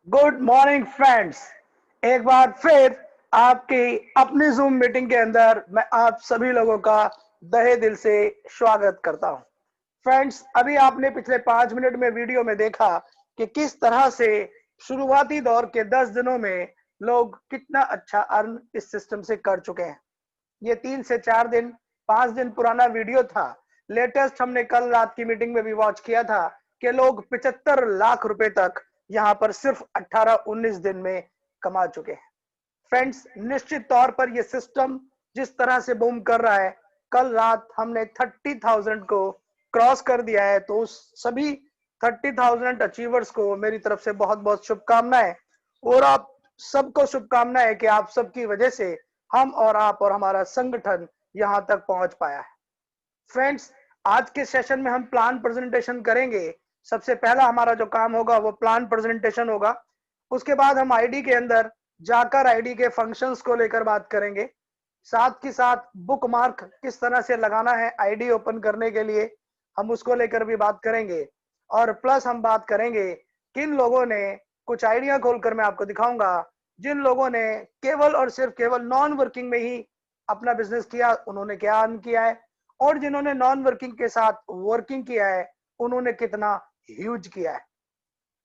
Good morning friends. एक बार फिर आपकी अपनी जूम मीटिंग के अंदर मैं आप सभी लोगों का तहे दिल से स्वागत करता हूं। फ्रेंड्स, अभी आपने पिछले 5 मिनट में वीडियो में देखा कि किस तरह से शुरुआती दौर के 10 दिनों में लोग कितना अच्छा अर्न इस सिस्टम से कर चुके हैं। ये 3 से 4 दिन 5 दिन पुराना वीडियो था। लेटेस्ट हमने कल रात की मीटिंग में भी वॉच किया था कि लोग 75 लाख रुपए तक यहाँ पर सिर्फ 18-19 दिन में कमा चुके हैं। फ्रेंड्स, निश्चित तौर पर यह सिस्टम जिस तरह से बूम कर रहा है, कल रात हमने 30,000 को क्रॉस कर दिया है, तो उस सभी 30,000 अचीवर्स को मेरी तरफ से बहुत बहुत शुभकामनाएं। और आप सबको शुभकामनाएं है कि आप सबकी वजह से हम और आप और हमारा संगठन यहां तक पहुंच पाया है। फ्रेंड्स, आज के सेशन में हम प्लान प्रेजेंटेशन करेंगे। सबसे पहला हमारा जो काम होगा वो प्लान प्रेजेंटेशन होगा। उसके बाद हम आईडी के अंदर जाकर आईडी के फंक्शंस को लेकर बात करेंगे। साथ ही साथ बुक मार्क किस तरह से लगाना है आईडी ओपन करने के लिए, हम उसको लेकर भी बात करेंगे। और प्लस हम बात करेंगे किन लोगों ने कुछ आइडिया खोलकर मैं आपको दिखाऊंगा, जिन लोगों ने केवल और सिर्फ केवल नॉन वर्किंग में ही अपना बिजनेस किया उन्होंने क्या अर्न किया है, और जिन्होंने नॉन वर्किंग के साथ वर्किंग किया है उन्होंने कितना ह्यूज किया है।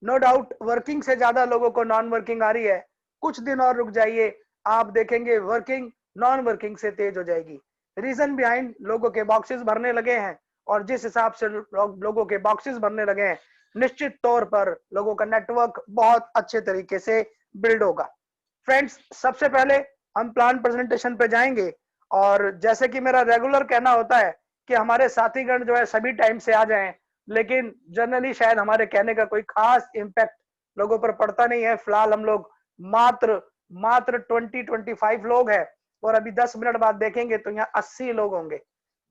नो डाउट वर्किंग से ज्यादा लोगों को नॉन वर्किंग आ रही है। कुछ दिन और रुक जाइए, आप देखेंगे वर्किंग नॉन वर्किंग से तेज हो जाएगी। रीजन बिहाइंड, लोगों के बॉक्सेस भरने लगे हैं, और जिस हिसाब से लोगों के बॉक्सेस भरने लगे हैं, निश्चित तौर पर लोगों का नेटवर्क बहुत अच्छे तरीके से बिल्ड होगा। फ्रेंड्स, सबसे पहले हम प्लान प्रेजेंटेशन पे जाएंगे। और जैसे कि मेरा रेगुलर कहना होता है कि हमारे साथीगण जो है सभी टाइम से आ जाएं, लेकिन जनरली शायद हमारे कहने का कोई खास इम्पैक्ट लोगों पर पड़ता नहीं है। फिलहाल हम लोग मात्र मात्र 20-25 लोग हैं, और अभी 10 मिनट बाद देखेंगे तो यहाँ 80 लोग होंगे।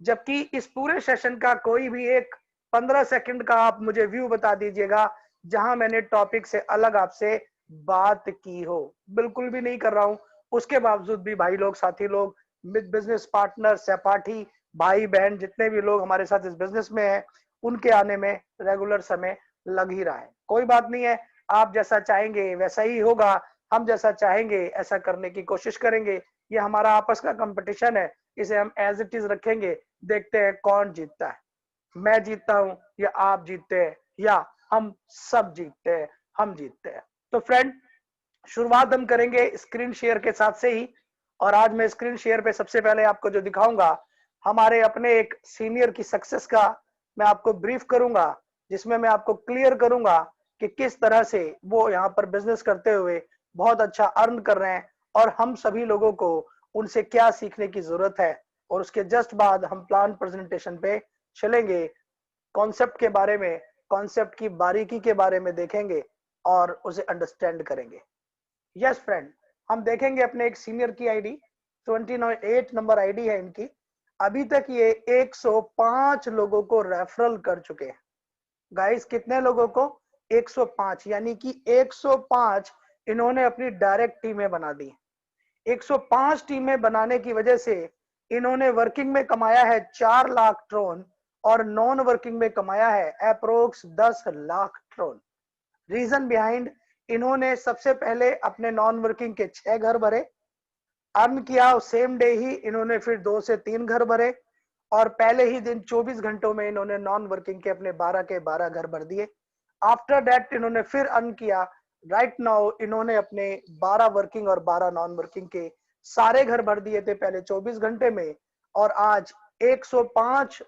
जबकि इस पूरे सेशन का कोई भी एक 15 सेकंड का आप मुझे व्यू बता दीजिएगा जहां मैंने टॉपिक से अलग आपसे बात की हो। बिल्कुल भी नहीं कर रहा हूं। उसके बावजूद भी भाई लोग, साथी लोग, बिजनेस पार्टनर, सहपाठी, भाई बहन, जितने भी लोग हमारे साथ इस बिजनेस में हैं, उनके आने में रेगुलर समय लग ही रहा है। कोई बात नहीं है, आप जैसा चाहेंगे वैसा ही होगा। हम जैसा चाहेंगे ऐसा करने की कोशिश करेंगे। ये हमारा आपस का कंपटीशन है, इसे हम एज इट इज रखेंगे। देखते हैं कौन जीतता है। मैं जीतता हूं या आप जीतते हैं, या हम सब जीतते हैं, हम जीतते हैं। तो फ्रेंड, शुरुआत हम करेंगे स्क्रीन शेयर के साथ से ही। और आज मैं स्क्रीन शेयर पे सबसे पहले आपको जो दिखाऊंगा, हमारे अपने एक सीनियर की सक्सेस का मैं आपको ब्रीफ करूंगा, जिसमें मैं आपको क्लियर करूंगा कि किस तरह से वो यहाँ पर बिजनेस करते हुए बहुत अच्छा अर्न कर रहे हैं, और हम सभी लोगों को उनसे क्या सीखने की जरूरत है। और उसके जस्ट बाद हम प्लान प्रेजेंटेशन पे चलेंगे, कॉन्सेप्ट के बारे में, कॉन्सेप्ट की बारीकी के बारे में देखेंगे और उसे अंडरस्टैंड करेंगे। यस फ्रेंड, हम देखेंगे अपने एक सीनियर की आईडी, 28 नंबर आईडी है इनकी। अभी तक ये 105 लोगों को रेफरल कर चुके हैं। गाइस, कितने लोगों को? 105, यानी कि 105 इन्होंने अपनी डायरेक्ट टीमें बना दी। 105 टीमें बनाने की वजह से इन्होंने वर्किंग में कमाया है 4 लाख ट्रोन, और नॉन वर्किंग में कमाया है अप्रोक्स 10 लाख ट्रोन। रीजन बिहाइंड, इन्होंने सबसे पहले अपने नॉन वर्किंग के 6 घर भरे, अर्न किया, सेम डे ही इन्होंने फिर 2 से 3 घर भरे, और पहले ही दिन 24 घंटों में इन्होंने नॉन वर्किंग के अपने 12 के 12 घर भर दिए। आफ्टर दैट इन्होंने फिर अर्न किया। राइट नाउ इन्होंने अपने 12 वर्किंग और 12 नॉन वर्किंग के सारे घर भर दिए थे पहले 24 घंटे में। और आज 105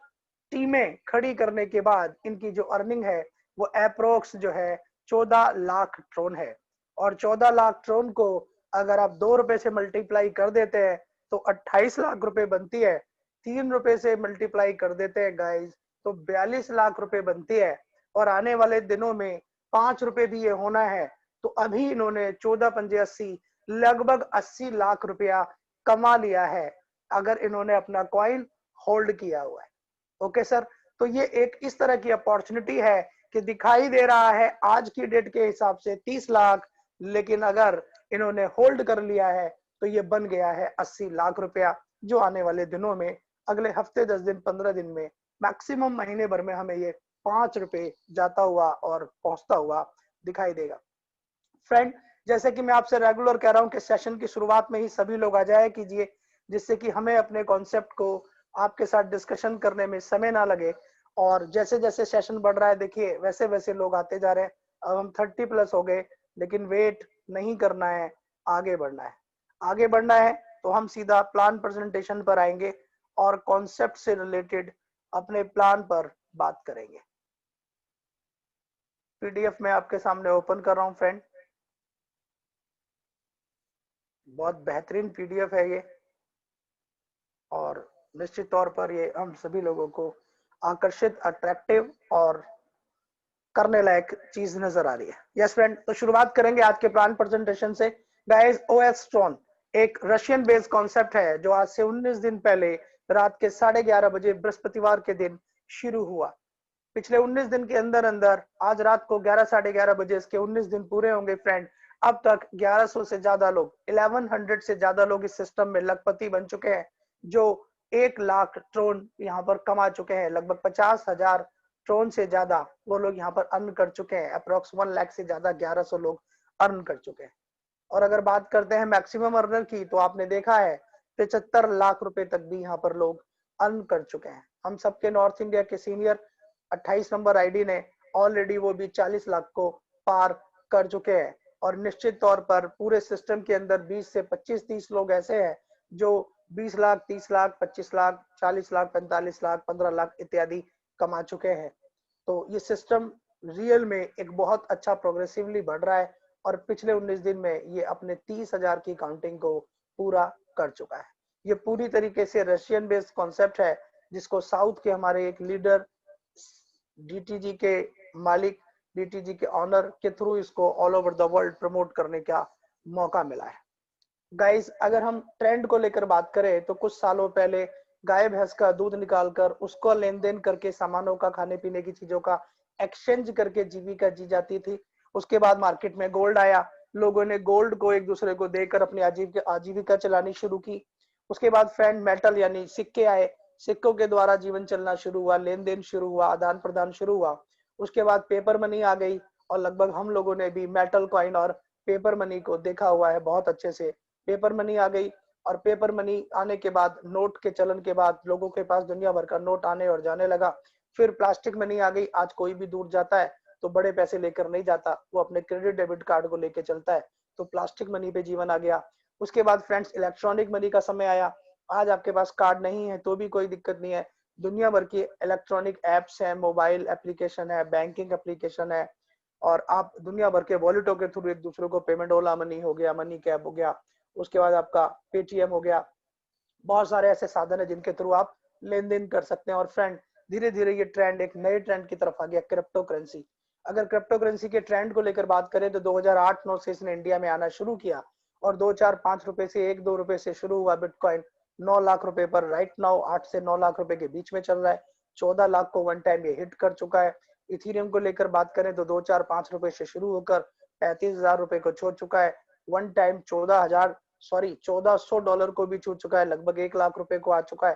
टीमें खड़ी करने के बाद इनकी जो अर्निंग है वो अप्रोक्स जो है 14 लाख ट्रोन है। और 14 लाख ट्रोन को अगर आप 2 रुपए से मल्टीप्लाई कर देते हैं तो 28 लाख रुपए बनती है। 3 रुपए से मल्टीप्लाई कर देते हैं गाइस तो 42 लाख रुपए बनती है। और आने वाले दिनों में 5 रुपए भी ये होना है। तो अभी इन्होंने 14 पंजे 80, लगभग 80 लाख रुपया कमा लिया है, अगर इन्होंने अपना कॉइन होल्ड किया हुआ है। ओके सर, तो ये एक इस तरह की अपॉर्चुनिटी है कि दिखाई दे रहा है आज की डेट के हिसाब से 30 लाख, लेकिन अगर इन्होंने होल्ड कर लिया है तो ये बन गया है 80 लाख रुपया, जो आने वाले दिनों में, अगले हफ्ते, 10 दिन, 15 दिन में, मैक्सिमम महीने भर में हमें ये 5 रुपए जाता हुआ और पहुंचता हुआ दिखाई देगा। फ्रेंड, जैसे कि मैं आपसे रेगुलर कह रहा हूं कि सेशन की शुरुआत में ही सभी लोग आ जाया कीजिए, जिससे कि हमें अपने कॉन्सेप्ट को आपके साथ डिस्कशन करने में समय ना लगे। और जैसे जैसे सेशन बढ़ रहा है, देखिए वैसे वैसे लोग आते जा रहे हैं। अब हम 30+ हो गए, लेकिन वेट नहीं करना है, आगे बढ़ना है। आगे बढ़ना है तो हम सीधा प्लान प्रेजेंटेशन पर आएंगे और कॉन्सेप्ट से रिलेटेड अपने प्लान पर बात करेंगे। पीडीएफ मैं आपके सामने ओपन कर रहा हूं फ्रेंड। बहुत बेहतरीन पीडीएफ है ये, और निश्चित तौर पर ये हम सभी लोगों को आकर्षित, अट्रैक्टिव और करने लायक चीज नजर आ रही है। यस फ्रेंड, तो शुरुआत करेंगे आज के प्लान प्रेजेंटेशन से। गाइस, ओएस ट्रॉन एक रशियन बेस्ड कॉन्सेप्ट है जो आज से 19 दिन पहले रात के 11:30 बजे बृहस्पतिवार के दिन शुरू हुआ। पिछले 19 दिन के अंदर अंदर आज रात को 11 11:30 बजे इसके 19 दिन पूरे होंगे फ्रेंड। अब तक 1100 से ज्यादा लोग, 1100 से ज्यादा लोग इस सिस्टम में लखपति बन चुके हैं, जो 1 लाख ट्रोन यहाँ पर कमा चुके हैं। लगभग 50,000 ट्रोन से ज्यादा वो लोग यहाँ पर अर्न कर चुके हैं। अप्रोक्स 1 लाख से ज्यादा 1100 लोग अर्न कर चुके हैं। और अगर बात करते हैं मैक्सिमम अर्नर की, तो आपने देखा है 75 लाख रुपए तक भी यहाँ पर लोग अर्न कर चुके हैं। हम सबके नॉर्थ इंडिया के सीनियर 28 नंबर आईडी ने ऑलरेडी वो भी 40 लाख को पार कर चुके हैं। और निश्चित तौर पर पूरे सिस्टम के अंदर 20 से 25-30 लोग ऐसे हैं जो 20 लाख, 30 लाख, 25 लाख, 40 लाख, 45 लाख, 15 लाख इत्यादि कमा चुके हैं। तो ये सिस्टम रियल में एक बहुत अच्छा प्रोग्रेसिवली बढ़ रहा है, और पिछले 19 दिन में ये अपने 30,000 की काउंटिंग को पूरा कर चुका है। ये पूरी तरीके से रशियन बेस्ड कॉन्सेप्ट है, जिसको साउथ के हमारे एक लीडर डीटीजी के मालिक, डीटीजी के ऑनर के थ्रू इसको all over the world promote करने का मौका मिला है। गाइस, अगर हम ट्रेंड को लेकर बात करें तो कुछ सालों पहले गाय भैंस का दूध निकालकर उसको लेन देन करके सामानों का, खाने पीने की चीजों का एक्सचेंज करके जीविका जी जाती थी। उसके बाद मार्केट में गोल्ड आया, लोगों ने गोल्ड को एक दूसरे को देकर अपनी आजीविका चलानी शुरू की। उसके बाद फ्रेंड मेटल यानी सिक्के आए, सिक्कों के द्वारा जीवन चलना शुरू हुआ, लेन देन शुरू हुआ, आदान प्रदान शुरू हुआ। उसके बाद पेपर मनी आ गई, और लगभग हम लोगों ने भी मेटल कॉइन और पेपर मनी को देखा हुआ है बहुत अच्छे से। पेपर मनी आ गई, और पेपर मनी आने के बाद, नोट के चलन के बाद, लोगों के पास दुनिया भर का नोट आने और जाने लगा। फिर प्लास्टिक मनी आ गई। आज कोई भी दूर जाता है तो बड़े पैसे लेकर नहीं जाता, वो अपने क्रेडिट डेबिट कार्ड को लेकर चलता है। तो प्लास्टिक मनी पे जीवन आ गया। उसके बाद फ्रेंड्स इलेक्ट्रॉनिक मनी का समय आया। आज आपके पास कार्ड नहीं है तो भी कोई दिक्कत नहीं है, दुनिया भर की इलेक्ट्रॉनिक एप्स है, मोबाइल एप्लीकेशन है, बैंकिंग एप्लीकेशन है, और आप दुनिया भर के वॉलेटों के थ्रू एक दूसरे को पेमेंट, ओला मनी हो गया, मनी कैप हो गया, उसके बाद आपका पेटीएम हो गया। बहुत सारे ऐसे साधन है जिनके थ्रू आप लेन देन कर सकते हैं। और फ्रेंड, धीरे धीरे ये ट्रेंड एक नए ट्रेंड की तरफ आ गया, क्रिप्टो करेंसी। अगर क्रिप्टो करेंसी के ट्रेंड को लेकर बात करें तो 2008-9 से इसने इंडिया में आना शुरू किया, और 2 4 5 रुपए से, 1 2 रुपए से शुरू हुआ बिटकॉइन 9 लाख रुपए पर राइट नाउ 8 से 9 लाख रुपए के बीच में चल रहा है। 14 लाख को वन टाइम ये हिट कर चुका है। इथीरियम को लेकर बात करें तो 2 4 5 रुपए से शुरू होकर 35,000 रुपए को छोड़ चुका है। वन टाइम 1400 डॉलर को भी छू चुका है, लगभग 1 लाख रुपए को आ चुका है,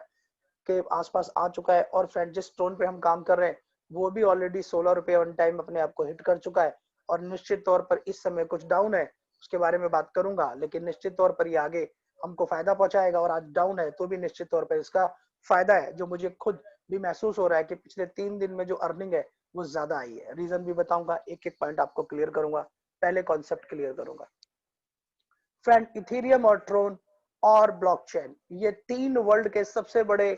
के आसपास आ चुका है। और फ्रेंड, जिस टोन पे हम काम कर रहे हैं वो भी ऑलरेडी 16 रुपए वन टाइम अपने आप को हिट कर चुका है। और निश्चित तौर पर इस समय कुछ डाउन है, उसके बारे में बात करूंगा, लेकिन निश्चित तौर पर ये आगे हमको फायदा पहुंचाएगा। और आज डाउन है तो भी निश्चित तौर पर इसका फायदा है, जो मुझे खुद भी महसूस हो रहा है कि पिछले 3 दिन में जो अर्निंग है वो ज्यादा आई है। रीजन भी बताऊंगा, एक एक पॉइंट आपको क्लियर करूंगा। पहले कॉन्सेप्ट क्लियर करूंगा फ्रेंड। इथेरियम और ट्रोन और ब्लॉकचेन, ये 3 वर्ल्ड के सबसे बड़े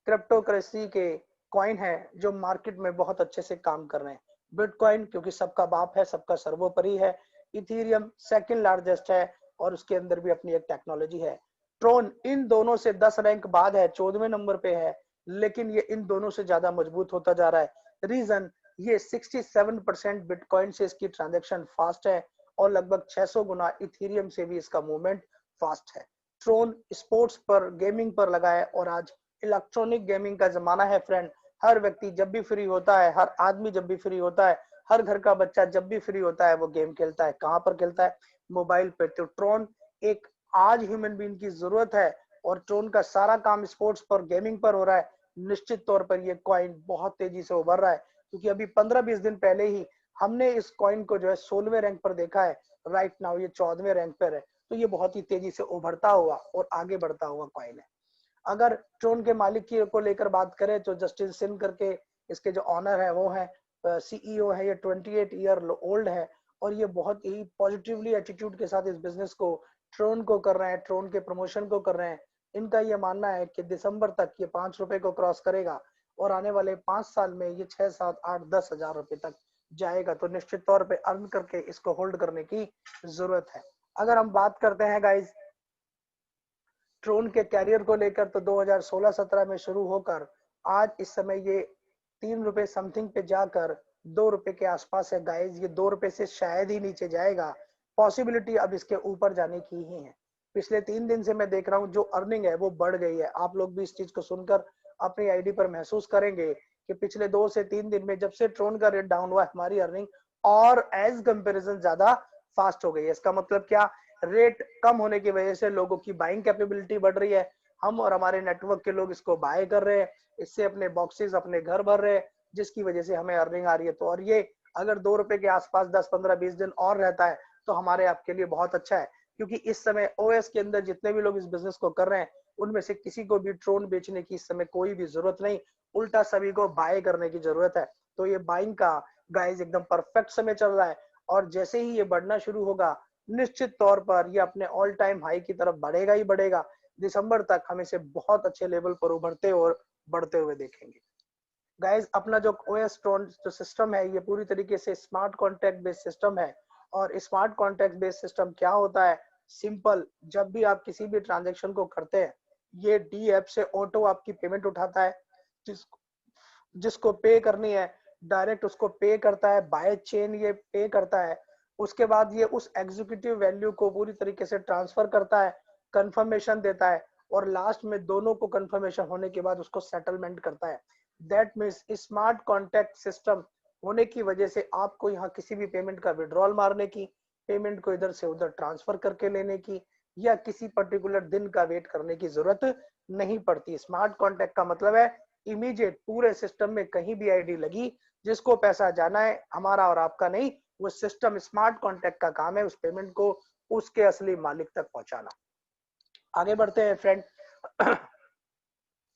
क्रिप्टो करेंसी के कॉइन है जो मार्केट में बहुत अच्छे से काम कर रहे हैं। बिटकॉइन क्योंकि सबका बाप है, सबका सर्वोपरि है। इथेरियम सेकंड लार्जेस्ट है, और उसके अंदर भी अपनी एक टेक्नोलॉजी है। ट्रोन इन दोनों से 10 रैंक बाद है, 14वें नंबर पे है, लेकिन ये इन दोनों से ज्यादा मजबूत होता जा रहा है। रीजन, ये 67% बिटकॉइन से इसकी ट्रांजेक्शन फास्ट है, और लगभग 600 गुना इथेरियम से भी इसका मूवमेंट फास्ट है। ट्रोन स्पोर्ट्स पर, गेमिंग पर लगा है, और आज इलेक्ट्रॉनिक गेमिंग का जमाना है फ्रेंड। हर व्यक्ति जब भी फ्री होता है, हर आदमी जब भी फ्री होता है, हर घर का बच्चा जब भी फ्री होता है वो गेम खेलता है। कहाँ पर खेलता है? मोबाइल पे। तो ट्रोन एक आज ह्यूमन बीइंग की जरूरत है, और ट्रोन का सारा काम स्पोर्ट्स पर, गेमिंग पर हो रहा है। निश्चित तौर पर ये कॉइन बहुत तेजी से उभर रहा है, क्योंकि अभी 15-20 दिन पहले ही हमने इस कॉइन को जो है 16वें रैंक पर देखा है, राइट नाउ ये 14वें रैंक पर है। तो ये बहुत ही तेजी से उभरता हुआ और आगे बढ़ता हुआ कॉइन है। अगर ट्रोन के मालिक की को लेकर बात करें तो जस्टिन सिन करके इसके जो ऑनर है वो है, सीईओ है, ये 28 ईयर ओल्ड है और ये बहुत ही पॉजिटिवली एटीट्यूड के साथ इस बिजनेस को, ट्रोन को कर रहे हैं, ट्रोन के प्रमोशन को कर रहे हैं। इनका ये मानना है कि दिसंबर तक ये 5 रुपए को क्रॉस करेगा और आने वाले 5 साल में ये 6, 7, 8, 10 हजार रुपए तक जाएगा। तो निश्चित तौर पे अर्न करके इसको होल्ड करने की जरूरत है। अगर हम बात करते हैं गाइज ट्रोन के कैरियर को लेकर, तो 2016-17 में शुरू होकर आज इस समय ये 3 रुपए समथिंग पे जाकर 2 रुपए के आसपास है गाइज। ये 2 रुपए से शायद ही नीचे जाएगा, पॉसिबिलिटी अब इसके ऊपर जाने की ही है। पिछले 3 दिन से मैं देख रहा हूँ जो अर्निंग है वो बढ़ गई है। आप लोग भी इस चीज को सुनकर अपनी आईडी पर महसूस करेंगे कि पिछले 2 से 3 दिन में जब से ट्रोन का रेट डाउन हुआ, हमारी अर्निंग और एज कंपेरिजन ज्यादा फास्ट हो गई है। इसका मतलब क्या, रेट कम होने की वजह से लोगों की बाइंग कैपेबिलिटी बढ़ रही है, हम और हमारे नेटवर्क के लोग इसको बाय कर रहे हैं, इससे अपने बॉक्सेस अपने घर भर रहे हैं, जिसकी वजह से हमें अर्निंग आ रही है। तो और ये अगर 2 रुपए के आसपास 10, 15, 20 दिन और रहता है तो हमारे आपके लिए बहुत अच्छा है, क्योंकि इस समय ओएस के अंदर जितने भी लोग इस बिजनेस को कर रहे हैं उनमें से किसी को भी ट्रोन बेचने की इस समय कोई भी जरूरत नहीं, उल्टा सभी को बाय करने की जरूरत है। तो ये बाइंग का गाइस एकदम परफेक्ट समय चल रहा है और जैसे ही ये बढ़ना शुरू होगा निश्चित तौर पर ये अपने ऑल टाइम हाई की तरफ बढ़ेगा ही बढ़ेगा। दिसंबर तक हम इसे बहुत अच्छे लेवल पर उभरते और बढ़ते हुए देखेंगे। गाइस अपना जो ओएस ट्रोन जो सिस्टम है ये पूरी तरीके से स्मार्ट कॉन्ट्रैक्ट बेस्ड सिस्टम है। और स्मार्ट कॉन्ट्रैक्ट बेस्ड सिस्टम क्या होता है, सिंपल, जब भी आप किसी भी ट्रांजेक्शन को करते हैं ये डी ऐप से ऑटो आपकी पेमेंट उठाता है, जिस जिसको पे करनी है डायरेक्ट उसको पे करता है, बाय चेन ये पे करता है। उसके बाद ये उस एग्जीक्यूटिव वैल्यू को पूरी तरीके से ट्रांसफर करता है, कंफर्मेशन देता है और लास्ट में दोनों को कंफर्मेशन होने के बाद उसको सेटलमेंट करता है। That means smart contact system होने की वजह से आपको यहाँ किसी भी पेमेंट का विड्रॉल मारने की, पेमेंट को इधर से उधर ट्रांसफर करके लेने की या किसी पर्टिकुलर दिन का वेट करने की जरूरत नहीं पड़ती। स्मार्ट कॉन्टैक्ट का मतलब है इमीडिएट पूरे सिस्टम में कहीं भी आईडी लगी, जिसको पैसा जाना है हमारा और आपका नहीं, वो सिस्टम स्मार्ट कॉन्टैक्ट का काम है उस पेमेंट को उसके असली मालिक तक पहुंचाना। आगे बढ़ते हैं फ्रेंड।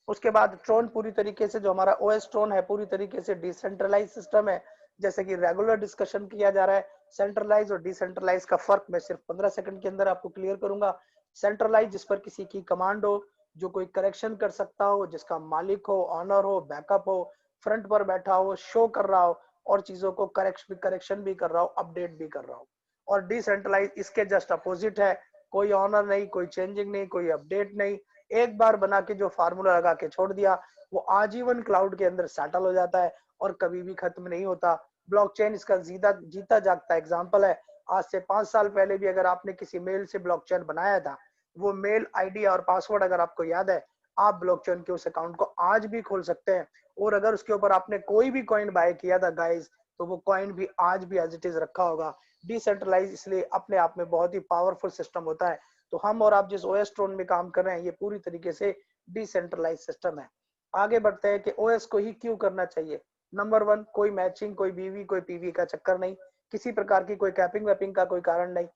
उसके बाद ट्रोन पूरी तरीके से जो हमारा ओएस ट्रोन है पूरी तरीके से डिसेंट्रलाइज सिस्टम है। जैसे कि रेगुलर डिस्कशन किया जा रहा है, सेंट्रलाइज और डिसेंट्रलाइज का फर्क मैं सिर्फ 15 सेकंड के अंदर आपको क्लियर करूंगा। सेंट्रलाइज जिस पर किसी की कमांड हो, जो कोई करेक्शन कर सकता हो, जिसका मालिक हो, ऑनर हो, बैकअप हो, फ्रंट पर बैठा हो, शो कर रहा हो और चीजों को करेक्शन भी कर रहा हो, अपडेट भी कर रहा हो। और डिसेंट्रलाइज इसके जस्ट अपोजिट है, कोई ऑनर नहीं, कोई चेंजिंग नहीं, कोई अपडेट नहीं, एक बार बना के जो फार्मूला लगा के छोड़ दिया वो आजीवन क्लाउड के अंदर सेटल हो जाता है और कभी भी खत्म नहीं होता। ब्लॉकचेन इसका जीता जागता एग्जांपल है। आज से 5 साल पहले भी अगर आपने किसी मेल से ब्लॉकचेन बनाया था, वो मेल आईडी और पासवर्ड अगर आपको याद है, आप ब्लॉकचेन के उस अकाउंट को आज भी खोल सकते हैं। और अगर उसके ऊपर आपने कोई भी कॉइन बाय किया था गाइस, तो वो कॉइन भी आज भी एज इट इज रखा होगा। डिसेंट्रलाइज इसलिए अपने आप में बहुत ही पावरफुल सिस्टम होता है। तो हम और आप जिस ओएस ट्रोन में काम कर रहे हैं ये पूरी तरीके से डिसेंट्रलाइज सिस्टम है। आगे बढ़ते हैं कि ओएस को ही क्यों करना चाहिए। नंबर 1, कोई मैचिंग, कोई बीवी, कोई पीवी का चक्कर नहीं, किसी प्रकार की कोई कैपिंग वैपिंग का कोई कारण नहीं,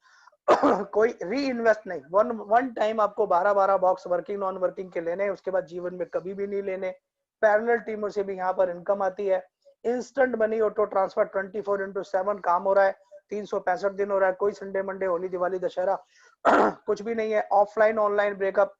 कोई री इन्वेस्ट नहीं। वन टाइम आपको 12-12 बॉक्स वर्किंग नॉन वर्किंग के लेने हैं, उसके बाद जीवन में कभी भी नहीं लेने। पैरेलल टीमों से भी यहाँ पर इनकम आती है। इंस्टेंट मनी ऑटो ट्रांसफर 24/7 काम हो रहा है, 365 दिन हो रहा है, कोई संडे मंडे होली दिवाली दशहरा कुछ भी नहीं है। Offline online breakup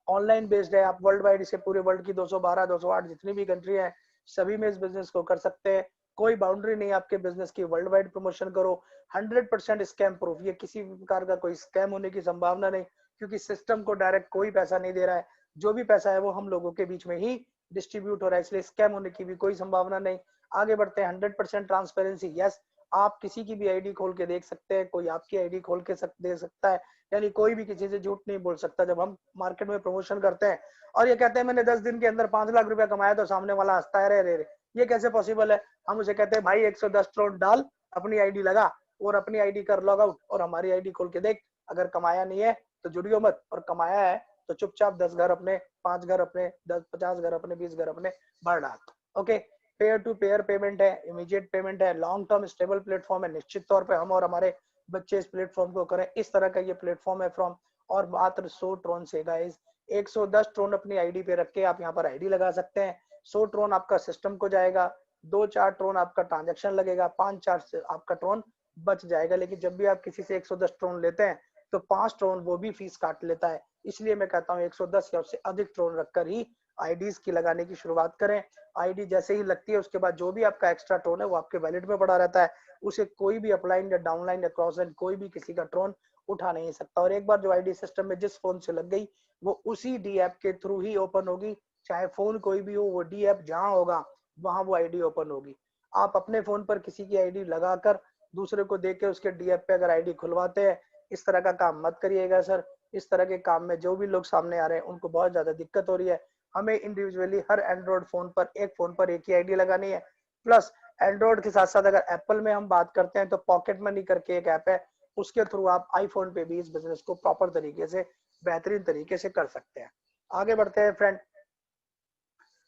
online based है, आप वर्ल्ड वाइड इसे पूरे वर्ल्ड की 212 208 जितनी भी कंट्री है सभी में इस बिजनेस को कर सकते हैं। कोई बाउंड्री नहीं आपके बिजनेस की, वर्ल्ड वाइड प्रमोशन करो। 100% स्कैम प्रूफ, ये किसी भी प्रकार का कोई स्कैम होने की संभावना नहीं, क्योंकि सिस्टम को डायरेक्ट कोई पैसा नहीं दे रहा है, जो भी पैसा है वो हम लोगों के बीच में ही डिस्ट्रीब्यूट हो रहा है, इसलिए स्कैम होने की भी कोई संभावना नहीं। आगे बढ़ते हैं। 100% ट्रांसपेरेंसी, यस, आप किसी की भी आईडी खोल के देख सकते हैं, कोई आपकी आईडी खोल के दे सकता है, यानी कोई भी किसी से झूठ नहीं बोल सकता। जब हम मार्केट में प्रमोशन करते हैं और ये कहते हैं मैंने 10 दिन के अंदर 5 लाख रुपया कमाया, तो सामने वाला हंसता है, रे रे रे ये कैसे पॉसिबल है। हम उसे कहते हैं भाई 110 करोड़ डाल, अपनी आईडी लगा और अपनी आईडी कर लॉग आउट और हमारी आईडी खोल के देख। अगर कमाया नहीं है तो जुड़ियो मत, और कमाया है तो चुपचाप 10 घर अपने, 5 घर अपने, 10 50 घर अपने, 20 घर अपने भर डाल। Okay, pair to pair payment है, इमीडिएट पेमेंट है, लॉन्ग टर्म स्टेबल प्लेटफॉर्म है। निश्चित तौर पे हम और हमारे बच्चे इस प्लेटफॉर्म को करें, इस तरह का ये प्लेटफॉर्म है फ्रॉम। और मात्र 100 ट्रोन से गाइस, 110 ट्रोन अपनी आईडी पे रख के आप यहाँ पर आईडी लगा सकते हैं। 100 ट्रोन आपका सिस्टम को जाएगा, 2-4 ट्रोन आपका ट्रांजेक्शन लगेगा, 5-4 से आपका ट्रोन बच जाएगा। लेकिन जब भी आप किसी से 110 ट्रोन लेते हैं तो 5 ट्रोन वो भी फीस काट लेता है। इसलिए मैं कहता हूँ 110 या उससे अधिक ट्रोन रखकर ही आईडीज की लगाने की शुरुआत करें। आईडी जैसे ही लगती है उसके बाद जो भी आपका एक्स्ट्रा ट्रोन है वो आपके वैलेट में पड़ा रहता है, उसे कोई भी अपलाइन या डाउनलाइन या क्रॉस लाइन कोई भी किसी का ट्रोन उठा नहीं सकता। और एक बार जो आईडी सिस्टम में जिस फोन से लग गई वो उसी डी ऐप के थ्रू ही ओपन होगी, चाहे फोन कोई भी हो, वो डी ऐप जहां होगा वहां वो आईडी ओपन होगी। आप अपने फोन पर किसी की आईडी लगाकर दूसरे को देके उसके डी ऐप पे अगर आईडी खुलवाते हैं, इस तरह का काम मत करिएगा सर। इस तरह के काम में जो भी लोग सामने आ रहे हैं उनको बहुत ज्यादा दिक्कत हो रही है। हमें इंडिविजुअली हर एंड्रॉइड फोन पर एक ही आईडी लगानी है। प्लस एंड्रॉइड के साथ साथ अगर एप्पल में हम बात करते हैं तो पॉकेट मनी करके एक ऐप है, उसके थ्रू आप आईफोन पे भी इस बिजनेस को प्रॉपर तरीके से, बेहतरीन तरीके से कर सकते हैं। आगे बढ़ते हैं फ्रेंड।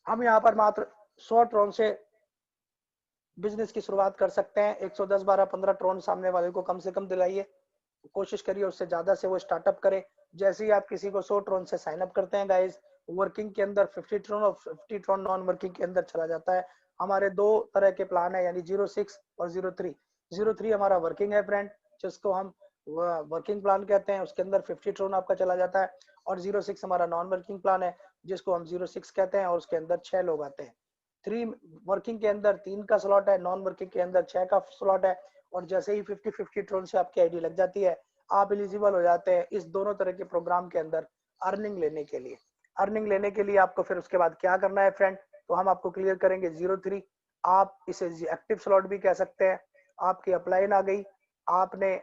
हम यहाँ पर मात्र 100 ट्रोन से बिजनेस की शुरुआत कर सकते हैं। 110, 12, 15 ट्रोन सामने वाले को कम से कम दिलाइए, कोशिश करिए उससे ज्यादा से वो स्टार्टअप करे। जैसे ही आप किसी को 100 ट्रोन से साइन अप करते हैं गाइस, वर्किंग के अंदर 50 ट्रोन और 50 ट्रोन नॉन वर्किंग के अंदर चला जाता है। हमारे दो तरह के प्लान है, यानी 06 और 03। 03 हमारा वर्किंग है फ्रेंड, जिसको हम वर्किंग प्लान कहते हैं, उसके अंदर 50 ट्रोन आपका चला जाता है। और 06 हमारा नॉन वर्किंग प्लान है, जिसको हम 06 कहते हैं, और उसके अंदर 6 लोग आते हैं। 3 वर्किंग के अंदर 3 का स्लॉट है, नॉन वर्किंग के अंदर 6 का स्लॉट है। और जैसे ही 50-50 ट्रोन से आपकी आईडी लग जाती है, आप एलिजिबल हो जाते हैं इस दोनों तरह के प्रोग्राम के अंदर अर्निंग लेने के लिए। अर्निंग लेने के लिए आपको फिर उसके बाद क्या करना है फ्रेंड, तो हम आपको क्लियर करेंगे। 03 आप इसे एक्टिव स्लॉट भी कह सकते हैं। आपकी अपलाइन आ गई, आपने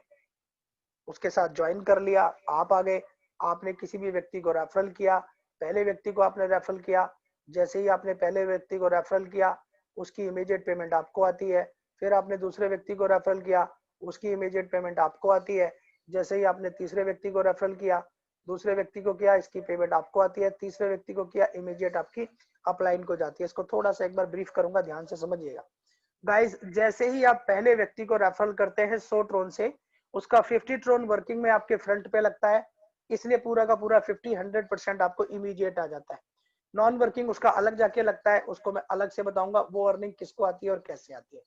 उसके साथ ज्वाइन कर लिया, आप आ गए, आपने किसी भी व्यक्ति को रेफरल किया, पहले व्यक्ति को आपने रेफरल किया। जैसे ही आपने पहले व्यक्ति को रेफरल किया, उसकी इमीडिएट पेमेंट आपको आती है। फिर आपने दूसरे व्यक्ति को रेफरल किया, उसकी इमीडिएट पेमेंट आपको आती है। जैसे ही आपने तीसरे व्यक्ति को रेफरल किया, दूसरे व्यक्ति को किया, इसकी पेमेंट आपको आती है। तीसरे व्यक्ति को किया, इमीडिएट आपकी अपलाइन को जाती है। इसको थोड़ा सा एक बार ब्रीफ करूंगा, ध्यान से समझिएगा गाइस। जैसे ही आप पहले व्यक्ति को रेफरल करते हैं 100 ट्रोन से, उसका 50 ट्रोन वर्किंग में आपके फ्रंट पे लगता है, इसलिए पूरा का पूरा 50-100% आपको इमीडिएट आ जाता है। नॉन वर्किंग उसका अलग जाके लगता है, उसको मैं अलग से बताऊंगा वो अर्निंग किसको आती है और कैसे आती है।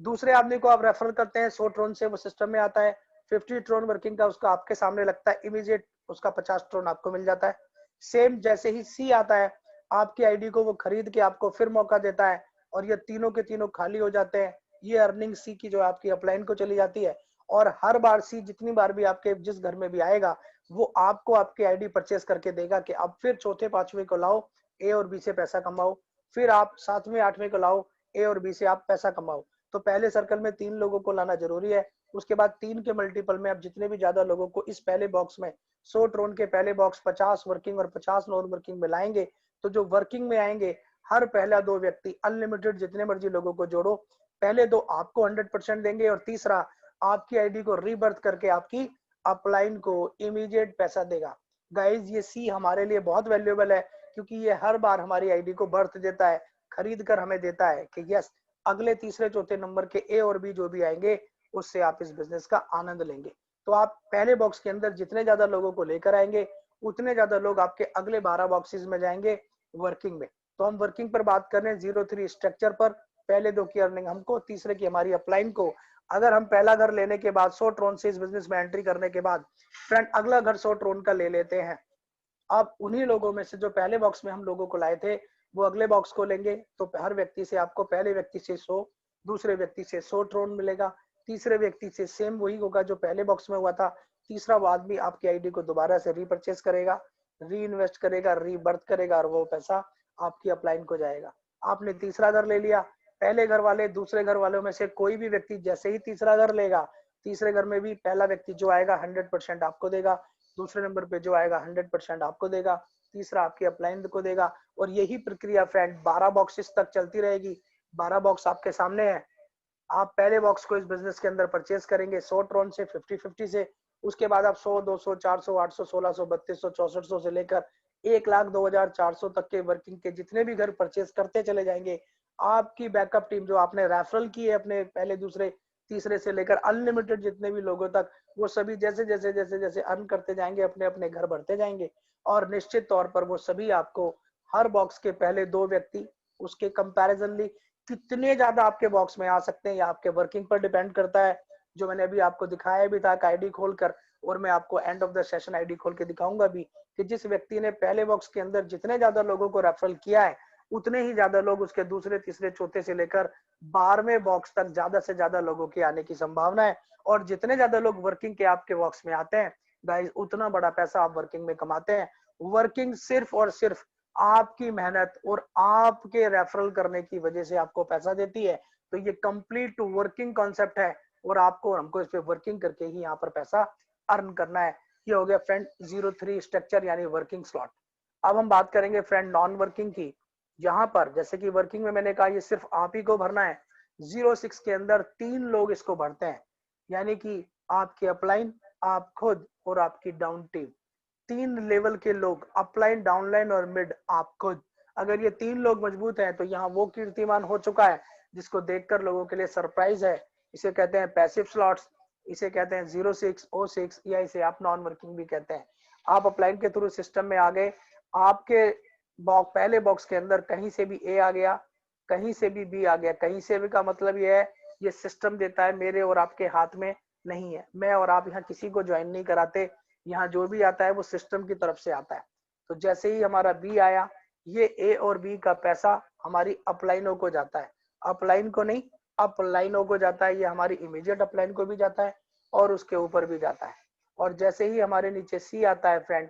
दूसरे आदमी को आप रेफर करते हैं 100 ट्रोन से, वो सिस्टम में आता है। 50 ट्रोन वर्किंग का उसका आपके सामने लगता है, इमीडिएट उसका 50 ट्रोन आपको मिल जाता है। सेम जैसे ही सी आता है, आपकी आईडी को वो खरीद के आपको फिर मौका देता है, और ये तीनों के तीनों खाली हो जाते हैं। ये अर्निंग सी की जो आपकी अपलाइन को चली जाती है। और हर बार सी जितनी बार भी आपके जिस घर में भी आएगा, वो आपको आपकी आईडी परचेस करके देगा कि अब फिर चौथे पांचवें को लाओ, ए और बी से पैसा कमाओ। फिर आप सातवें आठवें को लाओ, ए और बी से आप पैसा कमाओ। तो पहले सर्कल में 3 लोगों को लाना जरूरी है। उसके बाद 3 के मल्टीपल में आप जितने भी ज्यादा लोगों को इस पहले बॉक्स में, 100 ट्रोन के पहले बॉक्स 50 वर्किंग और 50 नॉन वर्किंग में लाएंगे, तो जो वर्किंग में आएंगे, हर पहला 2 व्यक्ति अनलिमिटेड जितने मर्जी लोगों को जोड़ो, पहले 2 आपको 100% देंगे, और तीसरा आपकी आईडी को रीबर्थ करके आपकी अपलाइन को इमीडिएट पैसा देगा। गाइज ये सी हमारे लिए बहुत वैल्यूएबल है, क्योंकि ये हर बार हमारी आईडी को बर्थ देता है, खरीद कर हमें देता है कि यस, अगले तीसरे चौथे नंबर के ए और बी जो भी आएंगे, उससे आप इस बिजनेस का आनंद लेंगे। तो आप पहले बॉक्स के अंदर जितने ज्यादा लोगों को लेकर आएंगे, उतने ज्यादा लोग आपके अगले 12 बॉक्सेस में जाएंगे वर्किंग में। तो हम वर्किंग पर बात कर रहे हैं 03 स्ट्रक्चर पर। पहले 2 की अर्निंग हमको, तीसरे की हमारी अपलाइन को। अगर हम पहला घर लेने के बाद 100 ट्रोन से इस बिजनेस में एंट्री करने के बाद फ्रेंड अगला घर 100 ट्रोन का ले लेते हैं, अब उन्हीं लोगों में से जो पहले बॉक्स में हम लोगों को लाए थे, वो अगले बॉक्स को लेंगे, तो हर व्यक्ति से आपको पहले व्यक्ति से 100, दूसरे व्यक्ति से 100 ट्रोन मिलेगा, तीसरे व्यक्ति से सेम वही होगा जो पहले बॉक्स में हुआ था। तीसरा वो आदमी आपकी आईडी को दोबारा से रीपरचेस करेगा, री इन्वेस्ट करेगा, रीबर्थ करेगा, और वो पैसा आपकी अपलाइन को जाएगा। आपने तीसरा घर ले लिया, पहले घर वाले दूसरे घर वालों में से कोई भी व्यक्ति जैसे ही तीसरा घर लेगा, तीसरे घर में भी पहला व्यक्ति जो आएगा 100% आपको देगा, दूसरे नंबर पे जो आएगा 100% आपको देगा, तीसरा आपकी अपलाइन को देगा। और यही प्रक्रिया फ्रेंड 12 बॉक्सेस तक चलती रहेगी। 12 बॉक्स आपके सामने है। आप पहले बॉक्स को इस बिजनेस के अंदर परचेस करेंगे 100 ट्रोन से, 50-50 से। उसके बाद आप 100, 200, 400, 800, 1600, 3200, 6400 से लेकर 1,02,400 तक के वर्किंग के जितने भी घर परचेस करते चले जाएंगे, आपकी बैकअप टीम जो आपने रेफरल की है अपने पहले दूसरे तीसरे से लेकर अनलिमिटेड जितने भी लोगों तक, वो सभी जैसे जैसे जैसे जैसे अर्न करते जाएंगे अपने अपने घर भरते जाएंगे, और निश्चित तौर पर वो सभी आपको हर बॉक्स के पहले 2 व्यक्ति उसके कंपैरिजनली कितने ज्यादा आपके बॉक्स में आ सकते हैं, या आपके वर्किंग पर डिपेंड करता है। जो मैंने अभी आपको दिखाया भी था आईडी खोलकर, और मैं आपको end of the session ID खोल के दिखाऊंगा भी, कि जिस व्यक्ति ने पहले बॉक्स के अंदर जितने ज्यादा लोगों को रेफरल किया है, उतने ही ज्यादा लोग उसके दूसरे तीसरे चौथे से लेकर 12वें बॉक्स तक ज्यादा से ज्यादा लोगों के आने की संभावना है। और जितने ज्यादा लोग वर्किंग के आपके बॉक्स में आते हैं गाइस, उतना बड़ा पैसा आप वर्किंग में कमाते हैं। वर्किंग सिर्फ और सिर्फ आपकी मेहनत और आपके रेफरल करने की वजह से आपको पैसा देती है। तो ये कंप्लीट वर्किंग कॉन्सेप्ट है, और आपको हमको इस पे वर्किंग करके ही यहाँ पर पैसा अर्न करना है। ये हो गया फ्रेंड 03 स्ट्रक्चर यानी वर्किंग स्लॉट। अब हम बात करेंगे फ्रेंड नॉन वर्किंग की। यहाँ पर जैसे कि वर्किंग में मैंने कहा ये सिर्फ आप ही को भरना है। 06 के अंदर 3 लोग इसको भरते हैं, यानी कि आपके अपलाइन, आप खुद और आपकी डाउन टीम। 3 लेवल के लोग, अपलाइन, डाउनलाइन और मिड, आप खुद। अगर ये 3 लोग मजबूत हैं तो यहाँ वो कीर्तिमान हो चुका है जिसको देखकर लोगों के लिए सरप्राइज है। इसे कहते हैं पैसिव स्लॉट्स, इसे कहते हैं 06, 06, या इसे आप नॉन वर्किंग भी कहते हैं। आप अपलाइन के थ्रू सिस्टम में आ गए, आपके बॉक्स पहले बॉक्स के अंदर कहीं से भी ए आ गया, कहीं से भी बी आ गया। कहीं से भी का मतलब ये है, ये सिस्टम देता है, मेरे और आपके हाथ में नहीं है। मैं और आप यहाँ किसी को ज्वाइन नहीं कराते, यहाँ जो भी आता है वो सिस्टम की तरफ से आता है। तो जैसे ही हमारा बी आया, ये ए और बी का पैसा हमारी अपलाइनों को जाता है, अपलाइन को नहीं, अपलाइनों को जाता है। ये हमारी इमीडिएट अपलाइन को भी जाता है और उसके ऊपर भी जाता है। और जैसे ही हमारे नीचे सी आता है फ्रेंड,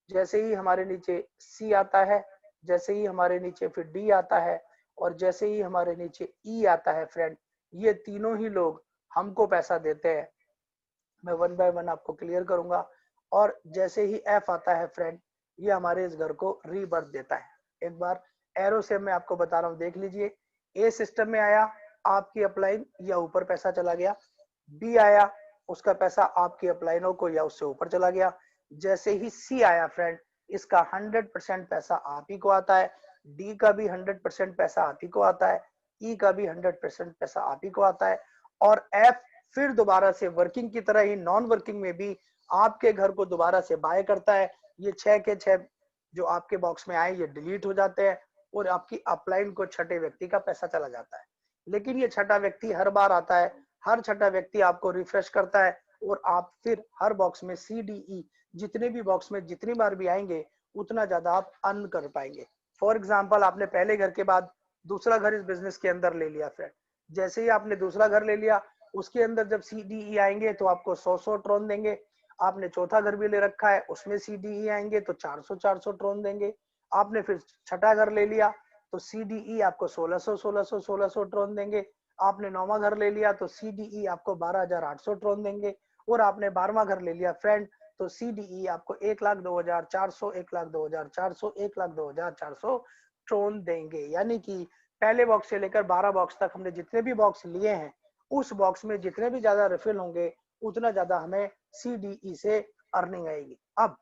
जैसे ही हमारे नीचे सी आता है, जैसे ही हमारे नीचे फिर डी आता है, और जैसे ही हमारे नीचे ई आता है फ्रेंड, ये तीनों ही लोग हमको पैसा देते हैं। मैं वन बाय वन आपको क्लियर करूंगा। और जैसे ही एफ आता है फ्रेंड, ये हमारे इस घर को रीबर्थ देता है। एक बार एरो से मैं आपको बता रहा हूँ, देख लीजिए। ए सिस्टम में आया, आपकी अपलाइन या ऊपर पैसा चला गया। बी आया, उसका पैसा आपकी अपलाइनों को या उससे ऊपर चला गया। जैसे ही सी आया फ्रेंड, इसका 100% पैसा आप ही को आता है। डी का भी 100% पैसा आप ही को आता है। ई का भी 100% पैसा आप ही को आता है। और एफ फिर दोबारा से वर्किंग की तरह ही नॉन वर्किंग में भी आपके घर को दोबारा से बाय करता है। ये 6 के 6 जो आपके बॉक्स में आए ये डिलीट हो जाते हैं, और आपकी अपलाइन को छठे व्यक्ति का पैसा चला जाता है। लेकिन ये छठा व्यक्ति हर बार आता है, हर छठा व्यक्ति आपको रिफ्रेश करता है, और आप फिर हर बॉक्स में सी डी ई जितने भी बॉक्स में जितनी बार भी आएंगे उतना ज्यादा आप अर्न कर पाएंगे। फॉर एग्जाम्पल, आपने पहले घर के बाद दूसरा घर इस बिजनेस के अंदर ले लिया फ्रेंड। जैसे ही आपने दूसरा घर ले लिया, उसके अंदर जब सी डी ई आएंगे तो आपको 100 ट्रोन देंगे। आपने चौथा घर भी ले रखा है, उसमें सी डी ई आएंगे तो 400 ट्रोन देंगे। आपने फिर छठा घर ले लिया तो सी डी ई आपको 1600 ट्रोन देंगे। आपने नौवां घर ले लिया तो सी डी ई आपको 12,800 ट्रोन देंगे। और आपने 12वां घर ले लिया फ्रेंड, तो सी डी ई आपको 1,02,400, 1,02,400, 1,02,400 ट्रोन देंगे। यानी कि पहले बॉक्स से लेकर 12 बॉक्स तक हमने जितने भी बॉक्स लिए हैं, उस बॉक्स में जितने भी ज्यादा रिफिल होंगे उतना ज्यादा हमें सीडीई से अर्निंग आएगी। अब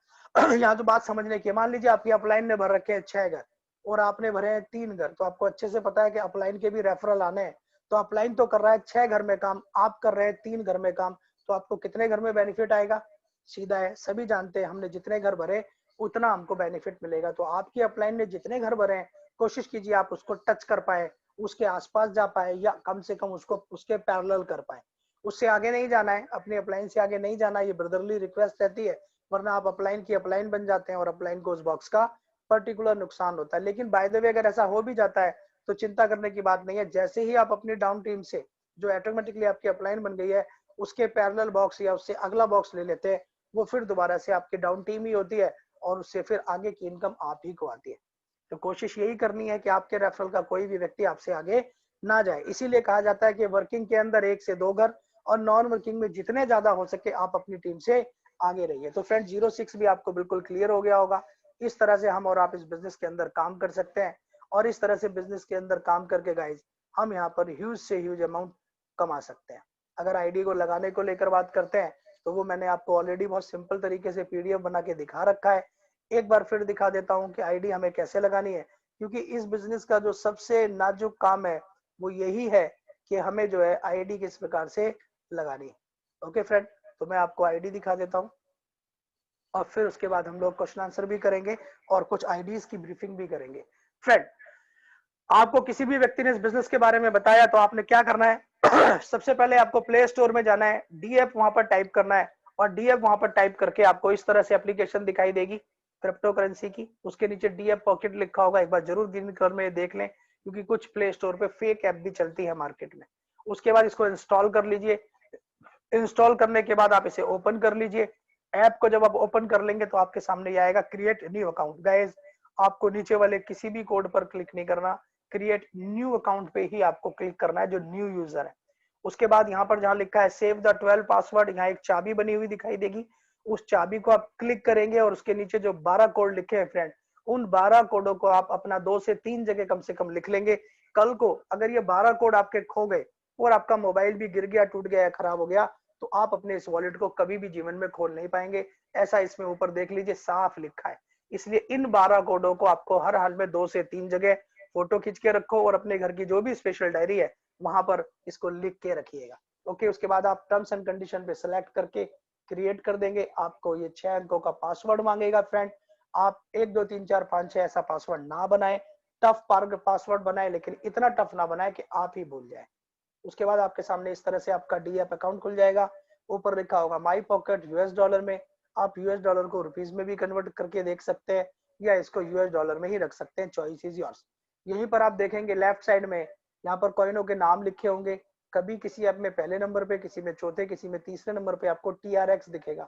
यहाँ तो बात समझने की, मान लीजिए आपकी अपलाइन ने भर रखे हैं 6 घर और आपने भरे हैं 3 घर, तो आपको अच्छे से पता है कि अपलाइन के भी रेफरल आने हैं। तो अपलाइन तो कर रहा है 6 घर में काम, आप कर रहे हैं 3 घर में काम, तो आपको कितने घर में बेनिफिट आएगा? सीधा है, सभी जानते हैं, हमने जितने घर भरे उतना हमको बेनिफिट मिलेगा। तो आपकी अपलाइन ने जितने घर भरे हैं, कोशिश कीजिए आप उसको टच कर पाए, उसके आसपास जा पाए, या कम से कम उसको उसके पैरेलल कर पाए। उससे आगे नहीं जाना है, अपनी अपलाइन से आगे नहीं जाना, ये ब्रदरली रिक्वेस्ट रहती है, वरना आप अपलाइन की अपलाइन बन जाते हैं और अपलाइन को उस बॉक्स का पर्टिकुलर नुकसान होता है। लेकिन बाय द वे अगर ऐसा हो भी जाता है तो चिंता करने की बात नहीं है। जैसे ही आप अपनी डाउन टीम से जो ऑटोमेटिकली आपकी अपलाइन बन गई है उसके पैरेलल बॉक्स या उससे अगला बॉक्स ले लेते हैं, वो फिर दोबारा से आपकी डाउन टीम ही होती है और उससे फिर आगे की इनकम आप ही को आती है। तो कोशिश यही करनी है कि आपके रेफरल का कोई भी व्यक्ति आपसे आगे ना जाए। इसीलिए कहा जाता है कि वर्किंग के अंदर 1 से 2 घर और नॉन वर्किंग में जितने ज्यादा हो सके आप अपनी टीम से आगे रहिए। तो फ्रेंड 06 भी आपको बिल्कुल क्लियर हो गया होगा। इस तरह से हम और आप इस बिजनेस के अंदर काम कर सकते हैं, और इस तरह से बिजनेस के अंदर काम करके गाइज हम यहाँ पर ह्यूज से ह्यूज अमाउंट कमा सकते हैं। अगर आईडी को लगाने को लेकर बात करते हैं तो वो मैंने आपको ऑलरेडी बहुत सिंपल तरीके से पीडीएफ बना के दिखा रखा है। एक बार फिर दिखा देता हूँ कि आईडी हमें कैसे लगानी है। क्योंकि इस बिजनेस का जो सबसे नाजुक काम है वो यही है कि हमें जो है आईडी किस प्रकार से लगानी है। ओके फ्रेंड, तो मैं आपको आईडी दिखा देता हूँ और फिर उसके बाद हम लोग क्वेश्चन आंसर भी करेंगे और कुछ आईडीज की ब्रीफिंग भी करेंगे। फ्रेंड, आपको किसी भी व्यक्ति ने इस बिजनेस के बारे में बताया तो आपने क्या करना है सबसे पहले आपको प्ले स्टोर में जाना है, डीएफ वहां पर टाइप करना है और डीएफ वहां पर टाइप करके आपको इस तरह से एप्लीकेशन दिखाई देगी क्रिप्टो करेंसी की। उसके नीचे डीएफ पॉकेट लिखा होगा, एक बार जरूर ग्रीन कलर में देख लें क्योंकि कुछ प्ले स्टोर पे फेक ऐप भी चलती है मार्केट में। उसके बाद इसको इंस्टॉल कर लीजिए। इंस्टॉल करने के बाद आप इसे ओपन कर लीजिए। ऐप को जब आप ओपन कर लेंगे तो आपके सामने ये आएगा क्रिएट न्यू अकाउंट। गाइस, आपको नीचे वाले किसी भी कोड पर क्लिक नहीं करना, क्रिएट न्यू अकाउंट पे ही आपको क्लिक करना है जो न्यू यूजर है। उसके बाद यहाँ पर जहां लिखा है सेव द 12 पासवर्ड, यहाँ एक चाबी बनी हुई दिखाई देगी। उस चाबी को आप क्लिक करेंगे और उसके नीचे जो 12 कोड लिखे हैं फ्रेंड, उन 12 कोडों को आप अपना 2 से 3 जगह कम से कम लिख लेंगे। कल को अगर ये 12 कोड आपके खो गए और आपका मोबाइल भी गिर गया, टूट गया या खराब हो गया, तो आप अपने इस वॉलेट को कभी भी जीवन में खोल नहीं पाएंगे। ऐसा इसमें ऊपर देख लीजिए साफ लिखा है। इसलिए इन 12 कोडों को आपको हर हाल में 2 से 3 जगह फोटो खींच के रखो और अपने घर की जो भी स्पेशल डायरी है वहां पर इसको लिख के रखिएगा। ओके, उसके बाद आप टर्म्स एंड कंडीशन पे सिलेक्ट करके क्रिएट कर देंगे। आपको ये 6 अंकों का पासवर्ड मांगेगा फ्रेंड। आप 1 2 3 4 5 6 ऐसा पासवर्ड ना बनाए, टफ पासवर्ड बनाए, लेकिन इतना टफ ना बनाए कि आप ही भूल जाए। उसके बाद आपके सामने इस तरह से आपका डीएप अकाउंट खुल जाएगा। ऊपर लिखा होगा माई पॉकेट यूएस डॉलर में। आप यूएस डॉलर को रुपीज में भी कन्वर्ट करके देख सकते हैं या इसको यूएस डॉलर में ही रख सकते हैं, चॉइस इज योर्स। यहीं पर आप देखेंगे लेफ्ट साइड में यहाँ पर कॉइनों के नाम लिखे होंगे। कभी किसी ऐप में पहले नंबर पे, किसी में चौथे, किसी में तीसरे नंबर पे आपको टीआरएक्स दिखेगा।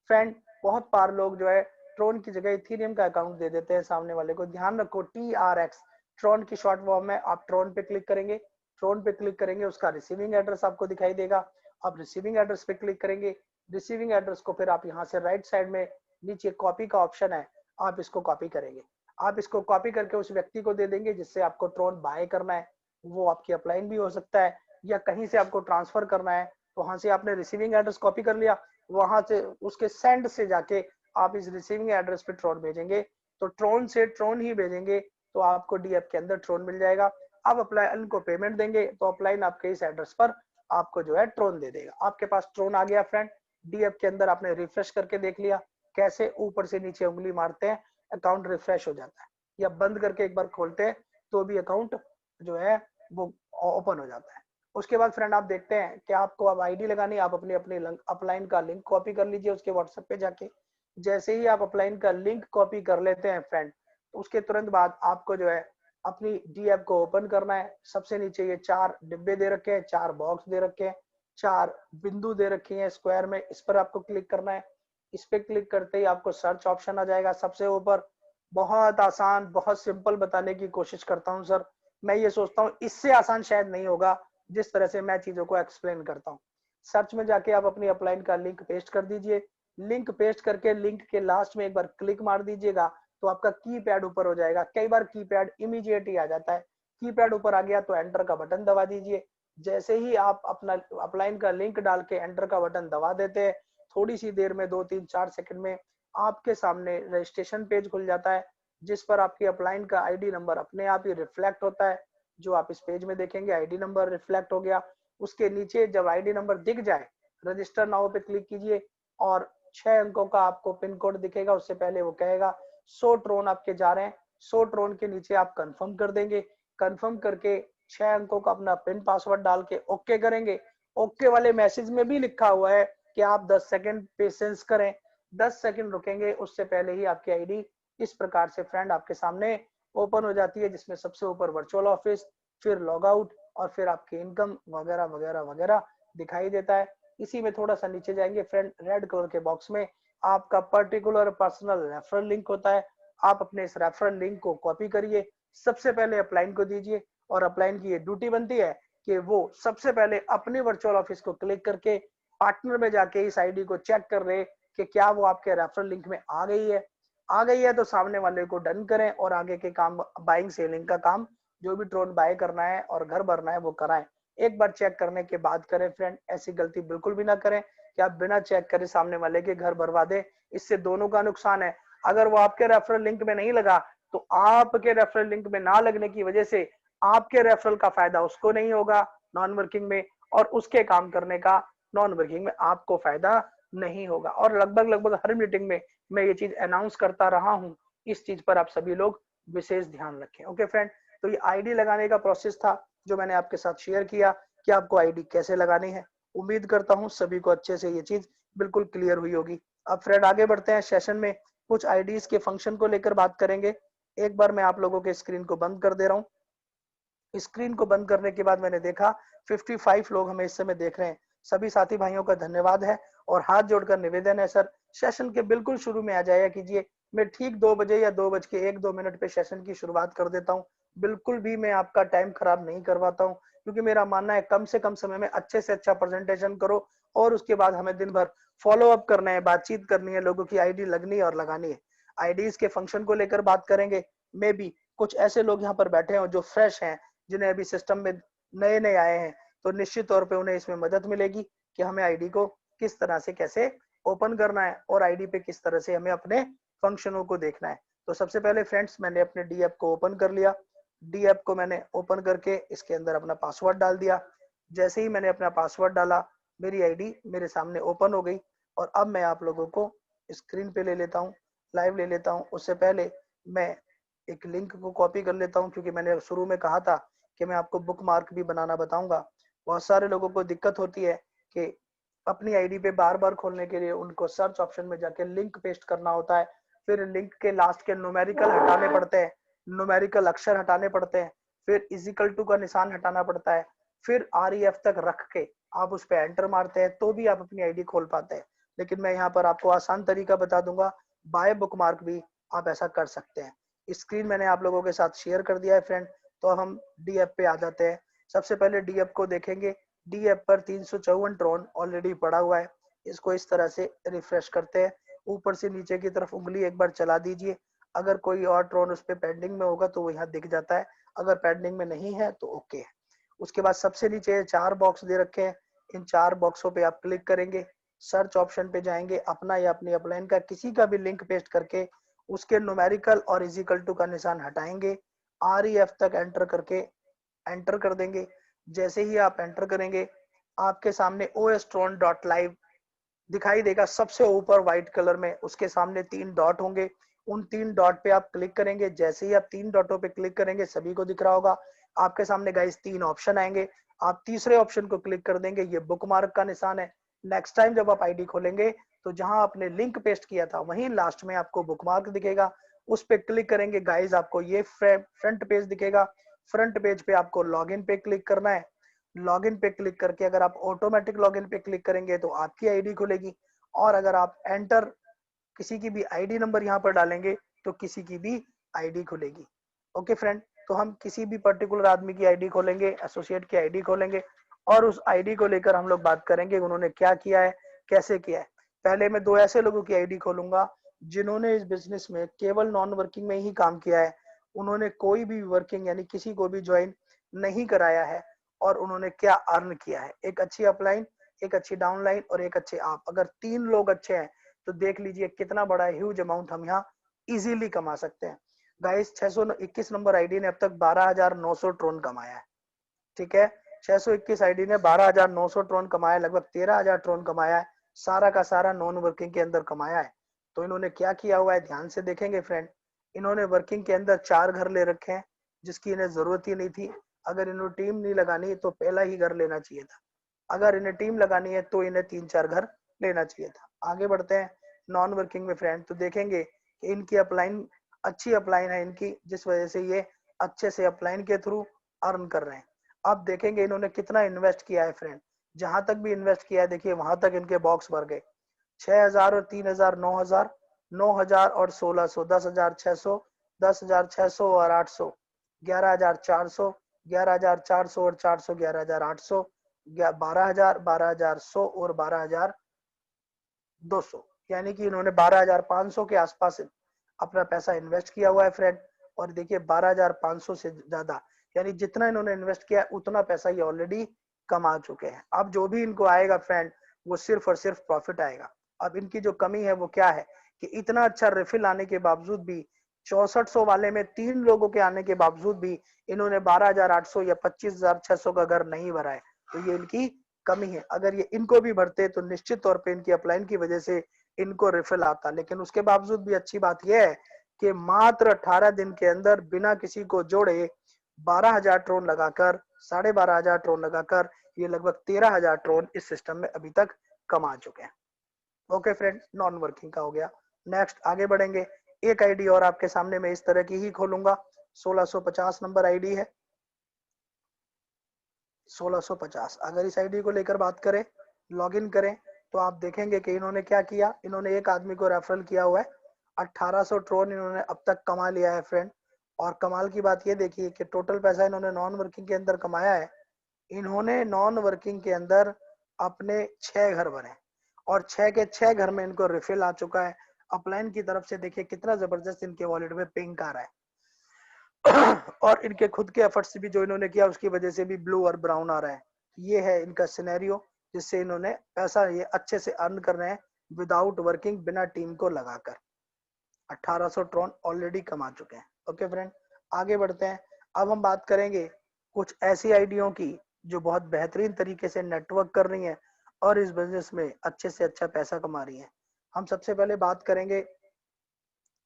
फ्रेंड, बहुत बार लोग जो है ट्रोन की जगह इथेरियम का अकाउंट दे देते हैं सामने वाले को। ध्यान रखो, टीआरएक्स ट्रोन की शॉर्ट फॉर्म है। आप ट्रोन पे क्लिक करेंगे, ट्रोन पे क्लिक करेंगे, उसका रिसीविंग एड्रेस आपको दिखाई देगा। आप रिसीविंग एड्रेस पे क्लिक करेंगे। रिसीविंग एड्रेस को फिर आप यहाँ से राइट साइड में नीचे कॉपी का ऑप्शन है, आप इसको कॉपी करेंगे। आप इसको कॉपी करके उस व्यक्ति को दे देंगे जिससे आपको ट्रोन बाय करना है। वो आपकी अपलाइन भी हो सकता है या कहीं से आपको ट्रांसफर करना है। तो वहां से आपने रिसीविंग एड्रेस कॉपी कर लिया, वहां से उसके सेंड से जाके आप इस रिसीविंग एड्रेस पे ट्रोन भेजेंगे। तो ट्रोन से ट्रोन ही भेजेंगे तो आपको डीएफ के अंदर ट्रोन मिल जाएगा। आप अपलाइन को पेमेंट देंगे तो अपलाइन आपके इस एड्रेस पर आपको जो है ट्रोन दे देगा। आपके पास ट्रोन आ गया फ्रेंड। डीएफ के अंदर आपने रिफ्रेश करके देख लिया कैसे ऊपर से नीचे उंगली मारते हैं अकाउंट रिफ्रेश हो जाता है, या बंद करके एक बार खोलते हैं तो भी अकाउंट जो है वो ओपन हो जाता है। उसके बाद फ्रेंड आप देखते हैं कि आपको अब आईडी लगानी है। आप अपनी अपनी अपलाइन का लिंक कॉपी कर लीजिए उसके व्हाट्सएप पे जाके। जैसे ही आप अपलाइन का लिंक कॉपी कर लेते हैं फ्रेंड, उसके तुरंत बाद आपको जो है अपनी डीएप को ओपन करना है। सबसे नीचे ये 4 डिब्बे दे रखे हैं, 4 बॉक्स दे रखे हैं, 4 बिंदु दे रखी हैं स्क्वायर में, इस पर आपको क्लिक करना है। इस पे क्लिक करते ही आपको सर्च ऑप्शन आ जाएगा सबसे ऊपर। बहुत आसान, बहुत सिंपल बताने की कोशिश करता हूँ सर। मैं ये सोचता हूँ इससे आसान शायद नहीं होगा जिस तरह से मैं चीजों को एक्सप्लेन करता हूँ। सर्च में जाके आप अपनी अपलाइन का लिंक पेस्ट कर दीजिए। लिंक पेस्ट करके लिंक के लास्ट में एक बार क्लिक मार दीजिएगा तो आपका कीपैड ऊपर हो जाएगा। कई बार कीपैड इमीडिएट ही आ जाता है। कीपैड ऊपर आ गया तो एंटर का बटन दबा दीजिए। जैसे ही आप अपना अपलाइन का लिंक डाल के एंटर का बटन दबा देते हैं, थोड़ी सी देर में 2 3 4 सेकंड में आपके सामने रजिस्ट्रेशन पेज खुल जाता है जिस पर आपकी अपलाइन का आईडी नंबर अपने आप ही रिफ्लेक्ट होता है। जो आप इस पेज में देखेंगे आईडी नंबर रिफ्लेक्ट हो गया। उसके नीचे जब आईडी नंबर दिख जाए, रजिस्टर नाउ पे क्लिक कीजिए और 6 अंकों का आपको पिन कोड दिखेगा। उससे पहले वो कहेगा 100 ट्रोन आपके जा रहे हैं। 100 ट्रोन के नीचे आप कंफर्म कर देंगे। कंफर्म करके 6 अंकों का अपना पिन पासवर्ड डाल के ओके करेंगे। ओके वाले मैसेज में भी लिखा हुआ है कि आप 10 सेकंड पेशेंस करें। 10 सेकंड रुकेंगे, उससे पहले ही आपकी आईडी इस प्रकार से फ्रेंड आपके सामने ओपन हो जाती है, जिसमें सबसे ऊपर वर्चुअल ऑफिस, फिर लॉग आउट और फिर आपकी इनकम वगैरह वगैरह वगैरह दिखाई देता है। इसी में थोड़ा सा नीचे जाएंगे फ्रेंड, रेड कलर के बॉक्स में आपका पर्टिकुलर पर्सनल रेफरल लिंक होता है। आप अपने इस रेफरल लिंक को कॉपी करिए, सबसे पहले अपलाइन को दीजिए और अपलाइन की ये ड्यूटी बनती है कि वो सबसे पहले अपने वर्चुअल ऑफिस को क्लिक करके पार्टनर में जाके इस आईडी को चेक कर रहे कि क्या वो आपके रेफरल लिंक में आ गई है। आ गई है तो सामने वाले को डन करें और आगे के काम, बाइंग सेलिंग का काम, जो भी ट्रोन बाय करना है और घर भरना है वो कराएं। एक बार चेक करने के बाद करें फ्रेंड। ऐसी गलती बिल्कुल भी ना करें कि आप बिना चेक करे सामने वाले के घर भरवा दे। इससे दोनों का नुकसान है। अगर वो आपके रेफरल लिंक में नहीं लगा तो आपके रेफरल लिंक में ना लगने की वजह से आपके रेफरल का फायदा उसको नहीं होगा नॉन वर्किंग में, और उसके काम करने का नॉन वर्किंग में आपको फायदा नहीं होगा। और लगभग लगभग हर मीटिंग में मैं ये चीज अनाउंस करता रहा हूं, इस चीज पर आप सभी लोग विशेष ध्यान रखें। ओके फ्रेंड, तो ये आईडी लगाने का प्रोसेस था जो मैंने आपके साथ शेयर किया कि आपको आईडी कैसे लगानी है। उम्मीद करता हूं सभी को अच्छे से ये चीज बिल्कुल क्लियर हुई होगी। अब फ्रेंड आगे बढ़ते हैं, सेशन में कुछ आईडीज के फंक्शन को लेकर बात करेंगे। एक बार मैं आप लोगों के स्क्रीन को बंद कर दे रहा हूँ। स्क्रीन को बंद करने के बाद मैंने देखा 55 लोग हमें इस समय देख रहे हैं। सभी साथी भाइयों का धन्यवाद है और हाथ जोड़कर निवेदन है सर, सेशन के बिल्कुल शुरू में आ जाया कीजिए। मैं ठीक 2 बजे या 2 बज के 1-2 मिनट पे सेशन की शुरुआत कर देता हूँ। बिल्कुल भी मैं आपका टाइम खराब नहीं करवाता हूँ, क्योंकि मेरा मानना है कम से कम समय में अच्छे से अच्छा प्रेजेंटेशन करो और उसके बाद हमें दिन भर फॉलो अप करना है, बातचीत करनी है, लोगों की आईडी लगनी है और लगानी है। आईडीज के फंक्शन को लेकर बात करेंगे। मे बी कुछ ऐसे लोग यहाँ पर बैठे हैं जो फ्रेश हैं, जिन्हें अभी सिस्टम में नए नए आए हैं, तो निश्चित तौर पे उन्हें इसमें मदद मिलेगी कि हमें आईडी को किस तरह से कैसे ओपन करना है और आईडी पे किस तरह से हमें अपने फंक्शनों को देखना है। तो सबसे पहले फ्रेंड्स मैंने अपने डी ऐप को ओपन कर लिया। डी ऐप को मैंने ओपन करके इसके अंदर अपना पासवर्ड डाल दिया। जैसे ही मैंने अपना पासवर्ड डाला, मेरी आईडी मेरे सामने ओपन हो गई। और अब मैं आप लोगों को स्क्रीन पे ले लेता हूँ, लाइव ले लेता हूँ। उससे पहले मैं एक लिंक को कॉपी कर लेता हूँ, क्योंकि मैंने शुरू में कहा था कि मैं आपको बुक मार्क भी बनाना बताऊंगा। बहुत सारे लोगों को दिक्कत होती है कि अपनी आईडी पे बार बार खोलने के लिए उनको सर्च ऑप्शन में जाके लिंक पेस्ट करना होता है, फिर लिंक के लास्ट के न्यूमेरिकल हटाने पड़ते हैं, न्यूमेरिकल अक्षर हटाने पड़ते हैं, फिर इजिकल टू का निशान हटाना पड़ता है, फिर REF तक रख के आप उस पर एंटर मारते हैं तो भी आप अपनी आईडी खोल पाते हैं। लेकिन मैं यहाँ पर आपको आसान तरीका बता दूंगा, बाय बुक मार्क भी आप ऐसा कर सकते हैं। स्क्रीन मैंने आप लोगों के साथ शेयर कर दिया है फ्रेंड। तो अब हम डी ऐप पे आ जाते हैं। सबसे पहले डी ऐप को देखेंगे। डी ऐप पर 354 ट्रोन ऑलरेडी पड़ा हुआ है। इसको इस तरह से रिफ्रेश करते हैं, ऊपर से नीचे की तरफ उंगली एक बार चला दीजिए। अगर कोई और ट्रोन उस पर पेंडिंग में होगा तो वो यहाँ दिख जाता है, अगर पेंडिंग में नहीं है तो ओके है। उसके बाद सबसे नीचे 4 बॉक्स दे रखे हैं, इन 4 बॉक्सों पे आप क्लिक करेंगे, सर्च ऑप्शन पे जाएंगे, अपना या अपनी अपलाइन का किसी का भी लिंक पेस्ट करके उसके न्यूमेरिकल और इजिकल टू का निशान हटाएंगे, REF तक एंटर करके एंटर कर देंगे। जैसे ही आप एंटर करेंगे, आपके सामने ostron.live दिखाई देगा सबसे ऊपर व्हाइट कलर में। उसके सामने 3 डॉट होंगे, उन 3 डॉट पे आप क्लिक करेंगे। जैसे ही आप 3 डॉटों पे क्लिक करेंगे, सभी को दिख रहा होगा आपके सामने गाइस 3 ऑप्शन आएंगे। आप तीसरे ऑप्शन को क्लिक कर देंगे, ये बुक मार्क का निशान है। नेक्स्ट टाइम जब आप आईडी खोलेंगे तो जहां आपने लिंक पेस्ट किया था वहीं लास्ट में आपको बुक मार्क दिखेगा, उस पे क्लिक करेंगे गाइस, आपको ये फ्रंट पेज दिखेगा। फ्रंट पेज पे आपको लॉगिन पे क्लिक करना है। लॉगिन पे क्लिक करके अगर आप ऑटोमेटिक लॉगिन पे क्लिक करेंगे तो आपकी आईडी खुलेगी, और अगर आप एंटर किसी की भी आईडी नंबर यहाँ पर डालेंगे तो किसी की भी आईडी खुलेगी। ओके फ्रेंड, तो हम किसी भी पर्टिकुलर आदमी की आईडी खोलेंगे, एसोसिएट की आईडी खोलेंगे, और उस आईडी को लेकर हम लोग बात करेंगे उन्होंने क्या किया है, कैसे किया है। पहले मैं 2 ऐसे लोगों की आईडी खोलूंगा जिन्होंने इस बिजनेस में केवल नॉन वर्किंग में ही काम किया है, उन्होंने कोई भी वर्किंग यानी किसी को भी ज्वाइन नहीं कराया है, और उन्होंने क्या अर्न किया है। एक अच्छी अपलाइन, एक अच्छी डाउनलाइन और एक अच्छे आप, अगर 3 लोग अच्छे हैं तो देख लीजिए कितना बड़ा ह्यूज अमाउंट हम यहाँ इजीली कमा सकते हैं। गाइस 621 नंबर आईडी ने अब तक 12,900 ट्रोन कमाया है। ठीक है, 621 आईडी ने 12,900 ट्रोन कमाया, लगभग 13,000 ट्रोन कमाया है, सारा का सारा नॉन वर्किंग के अंदर कमाया है। तो इन्होंने क्या किया हुआ है ध्यान से देखेंगे फ्रेंड। इन्होंने वर्किंग के अंदर 4 घर ले रखे हैं जिसकी इन्हें जरूरत ही नहीं थी। अगर इन्होंने टीम नहीं लगानी तो पहला ही घर लेना चाहिए था, अगर इन्हें टीम लगानी है तो इन्हें 3-4 घर लेना चाहिए था। आगे बढ़ते हैं नॉन वर्किंग में फ्रेंड, तो देखेंगे कि इनकी अपलाइन अच्छी अपलाइन है इनकी, जिस वजह से ये अच्छे से अपलाइन के थ्रू अर्न कर रहे हैं। अब देखेंगे इन्होंने कितना इन्वेस्ट किया है फ्रेंड। जहां तक भी इन्वेस्ट किया है देखिए वहां तक इनके बॉक्स भर गए। 6,000 और 3,000, 9,000, 9,000 और 1,600, 10,600, 10,600 और 800, 11,400, 11,400 और 400, 11,800, 12,000, 12,100 और 12,200, यानी कि इन्होंने 12,500 के आसपास अपना पैसा इन्वेस्ट किया हुआ है फ्रेंड। और देखिए 12,500 से ज्यादा, यानी जितना इन्होंने इन्वेस्ट किया है उतना पैसा ये ऑलरेडी कमा चुके हैं। अब जो भी इनको आएगा फ्रेंड वो सिर्फ और सिर्फ प्रॉफिट आएगा। अब इनकी जो कमी है वो क्या है कि इतना अच्छा रिफिल आने के बावजूद भी 6400 वाले में 3 लोगों के आने के बावजूद भी इन्होंने 12800 या 25600 का घर नहीं भरा है, तो ये इनकी कमी है। अगर ये इनको भी भरते तो निश्चित तौर पे इनकी अपलाइन की वजह से इनको रिफिल आता, लेकिन उसके बावजूद भी अच्छी बात यह है कि मात्र 18 दिन के अंदर बिना किसी को जोड़े 12,000 ट्रोन लगाकर 12,500 ट्रोन लगाकर ये लगभग 13,000 ट्रोन इस सिस्टम में अभी तक कमा चुके हैं। ओके फ्रेंड, नॉन वर्किंग का हो गया। नेक्स्ट आगे बढ़ेंगे। एक आईडी और आपके सामने मैं इस तरह की ही खोलूंगा। 1650 नंबर आईडी है, 1650। अगर इस आईडी को लेकर बात करें, लॉगिन करें, तो आप देखेंगे कि इन्होंने क्या किया। इन्होंने एक आदमी को रेफरल किया हुआ है, 1800 ट्रोन इन्होंने अब तक कमा लिया है फ्रेंड। और कमाल की बात ये देखिए कि टोटल पैसा इन्होंने नॉन वर्किंग के अंदर कमाया है। इन्होंने नॉन वर्किंग के अंदर अपने 6 घर बने और 6 के 6 घर में इनको रिफिल आ चुका है। अपलाइन की तरफ से देखिए कितना जबरदस्त इनके वॉलेट में पिंक आ रहा है और इनके खुद के एफर्ट से भी जो इन्होंने किया उसकी वजह से भी ब्लू और ब्राउन आ रहा है। ये है इनका सिनेरियो जिससे इन्होंने पैसा ये अच्छे से अर्न कर रहे हैं विदाउट वर्किंग, बिना टीम को लगाकर। 1800 ट्रोन ऑलरेडी कमा चुके हैं। ओके फ्रेंड, आगे बढ़ते हैं। अब हम बात करेंगे कुछ ऐसी आईडियों की जो बहुत बेहतरीन तरीके से नेटवर्क कर रही हैं और इस बिजनेस में अच्छे से अच्छा पैसा कमा रही हैं। हम सबसे पहले बात करेंगे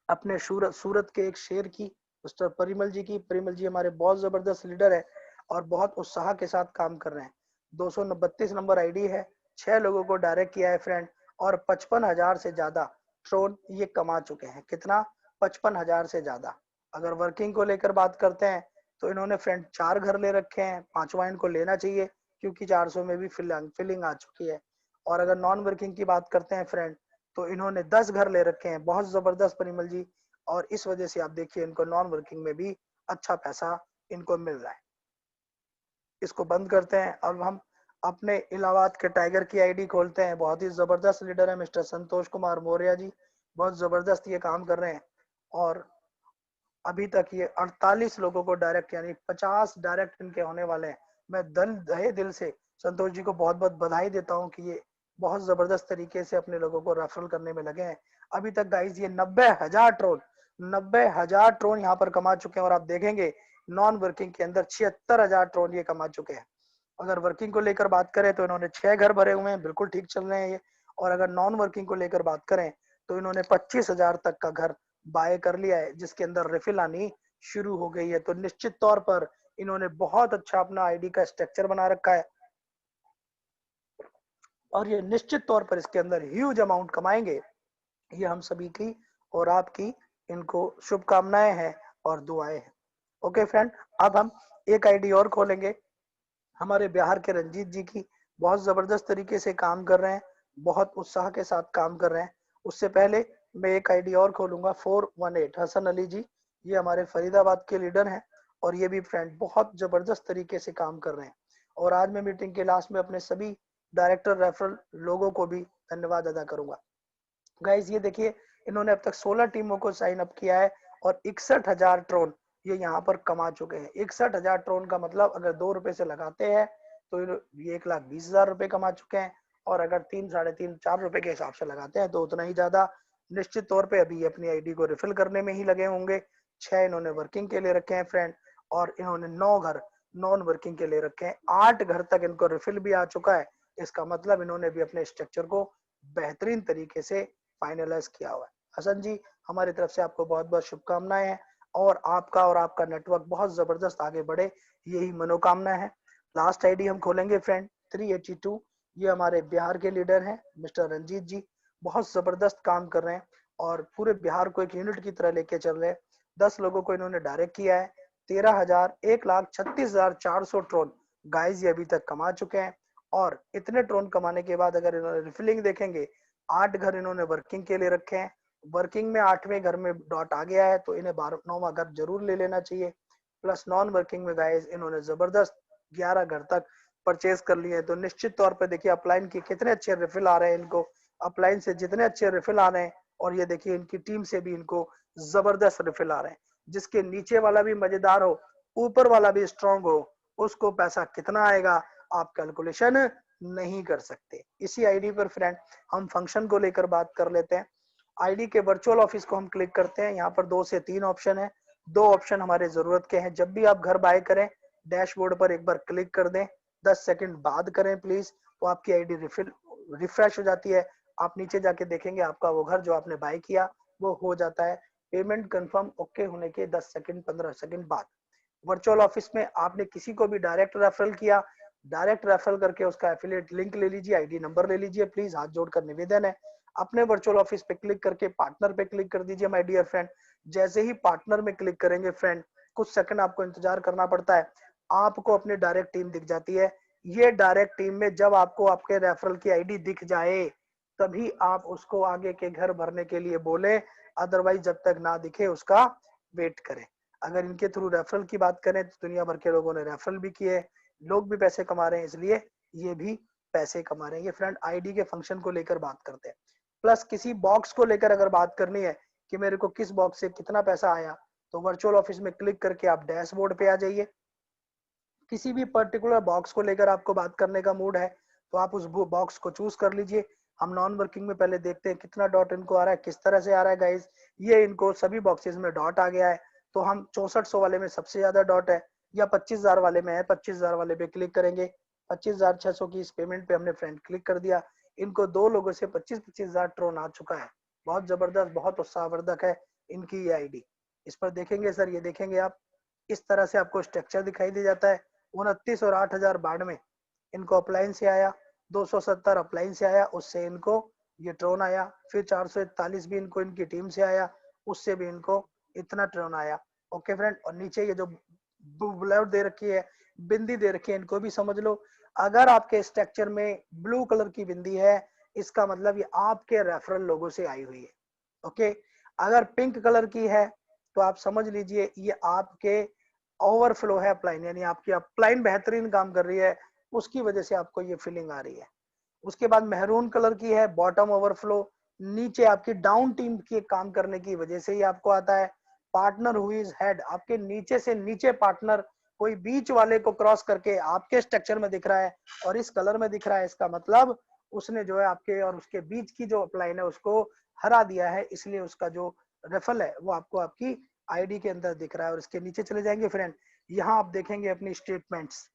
अपने सूरत के एक शेर की, मिस्टर परिमल जी की। परिमल जी हमारे बहुत जबरदस्त लीडर है और बहुत उत्साह के साथ काम कर रहे हैं। 232 नंबर आईडी है, 6 लोगों को डायरेक्ट किया है फ्रेंड और 55,000 से ज्यादा ट्रोन ये कमा चुके हैं। कितना? 55,000 से ज्यादा। अगर वर्किंग को लेकर बात करते हैं तो इन्होंने फ्रेंड 4 घर ले रखे हैं, 5वां इनको लेना चाहिए क्योंकि 400 में भी फिलिंग आ चुकी है। और अगर नॉन वर्किंग की बात करते हैं फ्रेंड तो इन्होंने 10 घर ले रखे हैं। बहुत जबरदस्त परिमल जी, और इस वजह से आप देखिए इनको नॉन वर्किंग में भी अच्छा पैसा इनको मिल रहा है। इसको बंद करते हैं। अब हम अपने इलाहाबाद के टाइगर की आईडी खोलते हैं। बहुत ही जबरदस्त लीडर है मिस्टर संतोष कुमार मौर्य जी, बहुत जबरदस्त ये काम कर रहे हैं और अभी तक ये 48 लोगों को डायरेक्ट यानी 50 डायरेक्ट इनके होने वाले हैं। मैं दिल से संतोष जी को बहुत बहुत बधाई देता हूँ कि ये बहुत जबरदस्त तरीके से अपने लोगों को रेफरल करने में लगे हैं। अभी तक गाइज ये 90,000 ट्रोन यहाँ पर कमा चुके हैं और आप देखेंगे नॉन वर्किंग के अंदर 76,000 ट्रोन ये कमा चुके हैं। अगर वर्किंग को लेकर बात करें तो इन्होंने 6 घर भरे हुए हैं, बिल्कुल ठीक चल रहे हैं ये। और अगर नॉन वर्किंग को लेकर बात करें तो इन्होंने 25,000 तक का घर बाय कर लिया है जिसके अंदर रिफिल आनी शुरू हो गई है। तो निश्चित तौर पर इन्होंने बहुत अच्छा अपना आईडी का स्ट्रक्चर बना रखा है और ये निश्चित तौर पर इसके अंदर ह्यूज अमाउंट कमाएंगे। ये हम सभी की और आपकी इनको शुभकामनाएं हैं और दुआएं हैं। ओके फ्रेंड, अब हम एक आईडी और खोलेंगे हमारे बिहार के रंजीत जी की। बहुत जबरदस्त तरीके से काम कर रहे हैं, बहुत उत्साह के साथ काम कर रहे हैं। उससे पहले मैं एक आईडी और खोलूंगा 418 हसन अली जी। ये हमारे फरीदाबाद के लीडर हैं और ये भी फ्रेंड बहुत जबरदस्त तरीके से काम कर रहे हैं। और आज मैं मीटिंग के लास्ट में अपने सभी डायरेक्टर रेफरल लोगों को भी धन्यवाद अदा करूंगा। गाइज ये देखिए इन्होंने अब तक 16 टीमों को साइन अप किया है और 61,000 ट्रोन ये यहाँ पर कमा चुके हैं। 61,000 ट्रोन का मतलब अगर 2 रुपए से लगाते हैं तो ये 1,20,000 रुपए कमा चुके हैं और अगर 3, 3.5, 4 रुपए के हिसाब से लगाते हैं तो उतना ही ज्यादा। निश्चित तौर पे अभी अपनी आईडी को रिफिल करने में ही लगे होंगे। 6 इन्होंने वर्किंग के लिए रखे हैं फ्रेंड और इन्होंने 9 घर नॉन वर्किंग के लिए रखे हैं। 8 घर तक इनको रिफिल भी आ चुका है। इसका मतलब इन्होंने भी अपने स्ट्रक्चर को बेहतरीन तरीके से फाइनलाइज किया हुआ है। हसन जी हमारी तरफ से आपको बहुत बहुत शुभकामनाएं हैं और आपका नेटवर्क बहुत जबरदस्त आगे बढ़े, यही मनोकामना है। लास्ट आईडी हम खोलेंगे फ्रेंड 382। ये हमारे बिहार के लीडर हैं मिस्टर रंजीत जी, बहुत जबरदस्त काम कर रहे हैं और पूरे बिहार को एक यूनिट की तरह लेके चल रहे हैं। 10 लोगों को इन्होंने डायरेक्ट किया है। 1,36,400 ट्रोन गाइज ये अभी तक कमा चुके हैं। और इतने ट्रोन कमाने के बाद अगर इन्होंने रिफिलिंग देखेंगे, 8 घर इन्होंने वर्किंग के लिए रखे हैं। वर्किंग में 8वें घर में डॉट आ गया है तो इन्हें 9वां घर जरूर ले लेना चाहिए। प्लस नॉन वर्किंग में गाइस इन्होंने जबरदस्त 11 घर तक परचेज कर लिए हैं। तो निश्चित तौर पर देखिए अपलाइन की कितने अच्छे रिफिल आ रहे हैं इनको, अपलाइन से जितने अच्छे रिफिल आ रहे हैं और ये देखिए इनकी टीम से भी इनको जबरदस्त रिफिल आ रहे हैं। जिसके नीचे वाला भी मजेदार हो, ऊपर वाला भी स्ट्रांग हो, उसको पैसा कितना आएगा आप कैलकुलेशन नहीं कर सकते। इसी आईडी पर फ्रेंड हम फंक्शन को लेकर बात कर लेते हैं आईडी के वर्चुअल ऑफिस को हम क्लिक करते हैं। यहाँ पर 2 से 3 ऑप्शन है। 2 ऑप्शन हमारे जरूरत के हैं। जब भी आप घर बाय करें, डैशबोर्ड पर एक बार क्लिक कर दें, 10 सेकंड बाद करें प्लीज, तो आपकी आईडी रिफ्रेश हो जाती है। आप नीचे जाके देखेंगे आपका वो घर जो आपने बाय किया वो हो जाता है। पेमेंट कंफर्म ओके होने के 10 सेकंड 15 सेकंड बाद। वर्चुअल ऑफिस में आपने किसी को भी डायरेक्ट रेफरल किया, डायरेक्ट रेफरल करके उसका एफिलिएट लिंक ले लीजिए, आईडी नंबर ले लीजिए। प्लीज हाथ जोड़कर निवेदन है, अपने वर्चुअल ऑफिस पे क्लिक करके पार्टनर पे क्लिक कर दीजिए माय डियर फ्रेंड। जैसे ही पार्टनर में क्लिक करेंगे फ्रेंड, कुछ सेकंड आपको इंतजार करना पड़ता है, आपको अपनी डायरेक्ट टीम दिख जाती है। ये डायरेक्ट टीम में जब आपको आपके रेफरल की आईडी दिख जाए तभी आप उसको आगे के घर भरने के लिए बोले, अदरवाइज जब तक ना दिखे उसका वेट करें। अगर इनके थ्रू रेफरल की बात करें तो दुनिया भर के लोगों ने रेफरल भी किए, लोग भी पैसे कमा रहे हैं, इसलिए ये भी पैसे कमा रहे हैं। ये फ्रेंड आईडी के फंक्शन को लेकर बात करते हैं। प्लस किसी बॉक्स को लेकर अगर बात करनी है कि मेरे को किस बॉक्स से कितना पैसा आया, तो वर्चुअल ऑफिस में क्लिक करके आप डैशबोर्ड पे आ जाइए। किसी भी पर्टिकुलर बॉक्स को लेकर आपको बात करने का मूड है तो आप उस बॉक्स को चूज कर लीजिए। हम नॉन वर्किंग में पहले देखते हैं कितना डॉट इनको आ रहा है, किस तरह से आ रहा है गाइज। ये इनको सभी बॉक्सेस में डॉट आ गया है, तो हम 6400 वाले में सबसे ज्यादा डॉट है, या 25,000 वाले में है, 25,000 वाले पे क्लिक करेंगे। 25,600 की इस पेमेंट पे हमने फ्रेंड क्लिक कर दिया। इनको 2 लोगों से 25,000 ट्रोन आ चुका है। बहुत जबरदस्त, बहुत उत्साहवर्धक है इनकी ये आईडी। इस पर देखेंगे सर, ये देखेंगे आप, इस तरह से आपको स्ट्रक्चर दिखाई दे जाता है। 29 और 8,092 इनको अपलाइन से आया, 270 अपलाइन से आया, उससे इनको ये ट्रोन आया। फिर 441 भी इनको इनकी टीम से आया, उससे भी इनको इतना ट्रोन आया। ओके फ्रेंड, और नीचे ये जो बुलेट दे रखी है, बिंदी दे रखी है, इनको भी समझ लो। अगर आपके स्ट्रक्चर में ब्लू कलर की बिंदी है, इसका मतलब ये आपके रेफरल लोगों से आई हुई है। ओके, अगर पिंक कलर की है तो आप समझ लीजिए ये आपके ओवरफ्लो है अपलाइन, यानी आपकी अपलाइन बेहतरीन काम कर रही है, उसकी वजह से आपको ये फीलिंग आ रही है। उसके बाद मेहरून कलर की है, बॉटम ओवरफ्लो, नीचे आपकी डाउन टीम के काम करने की वजह से ही आपको आता है। पार्टनर हु इज हेड, आपके नीचे से नीचे पार्टनर कोई बीच वाले को क्रॉस करके आपके स्ट्रक्चर में दिख रहा है और इस कलर में दिख रहा है, इसका मतलब उसने जो है आपके और उसके बीच की जो अपलाइन है उसको हरा दिया है, इसलिए उसका जो रेफल है वो आपको आपकी आईडी के अंदर दिख रहा है। और इसके नीचे चले जाएंगे फ्रेंड, यहाँ आप देखेंगे अपनी स्टेटमेंट्स,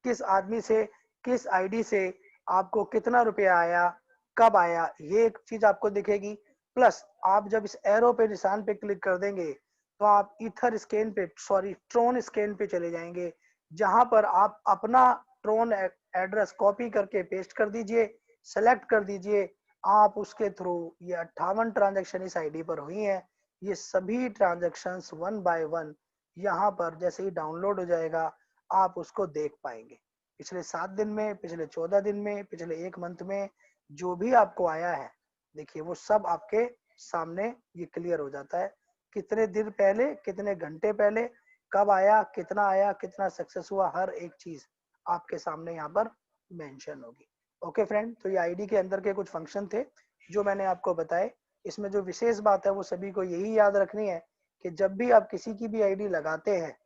किस आदमी से, किस आईडी से आपको कितना रुपया आया, कब आया, ये एक चीज आपको दिखेगी। प्लस आप जब इस एरो पे निशान पे क्लिक कर देंगे तो आप ईथर स्कैन पे, सॉरी ट्रोन स्कैन पे चले जाएंगे, जहां पर आप अपना ट्रोन एड्रेस कॉपी करके पेस्ट कर दीजिए, सेलेक्ट कर दीजिए। आप उसके थ्रू ये 58 ट्रांजेक्शन इस आईडी पर हुई हैं, ये सभी ट्रांजेक्शन्स वन बाय वन यहाँ पर जैसे ही डाउनलोड हो जाएगा आप उसको देख पाएंगे। पिछले 7 दिन में, पिछले 14 दिन में, पिछले 1 मंथ में जो भी आपको आया है, देखिए वो सब आपके सामने ये क्लियर हो जाता है। कितने दिन पहले, कितने घंटे पहले, कब आया, कितना सक्सेस हुआ, हर एक चीज आपके सामने यहाँ पर मेंशन होगी। ओके फ्रेंड, तो ये आईडी के अंदर के कुछ फंक्शन थे जो मैंने आपको बताए। इसमें जो विशेष बात है वो सभी को यही याद रखनी है कि जब भी आप किसी की भी आईडी लगाते हैं,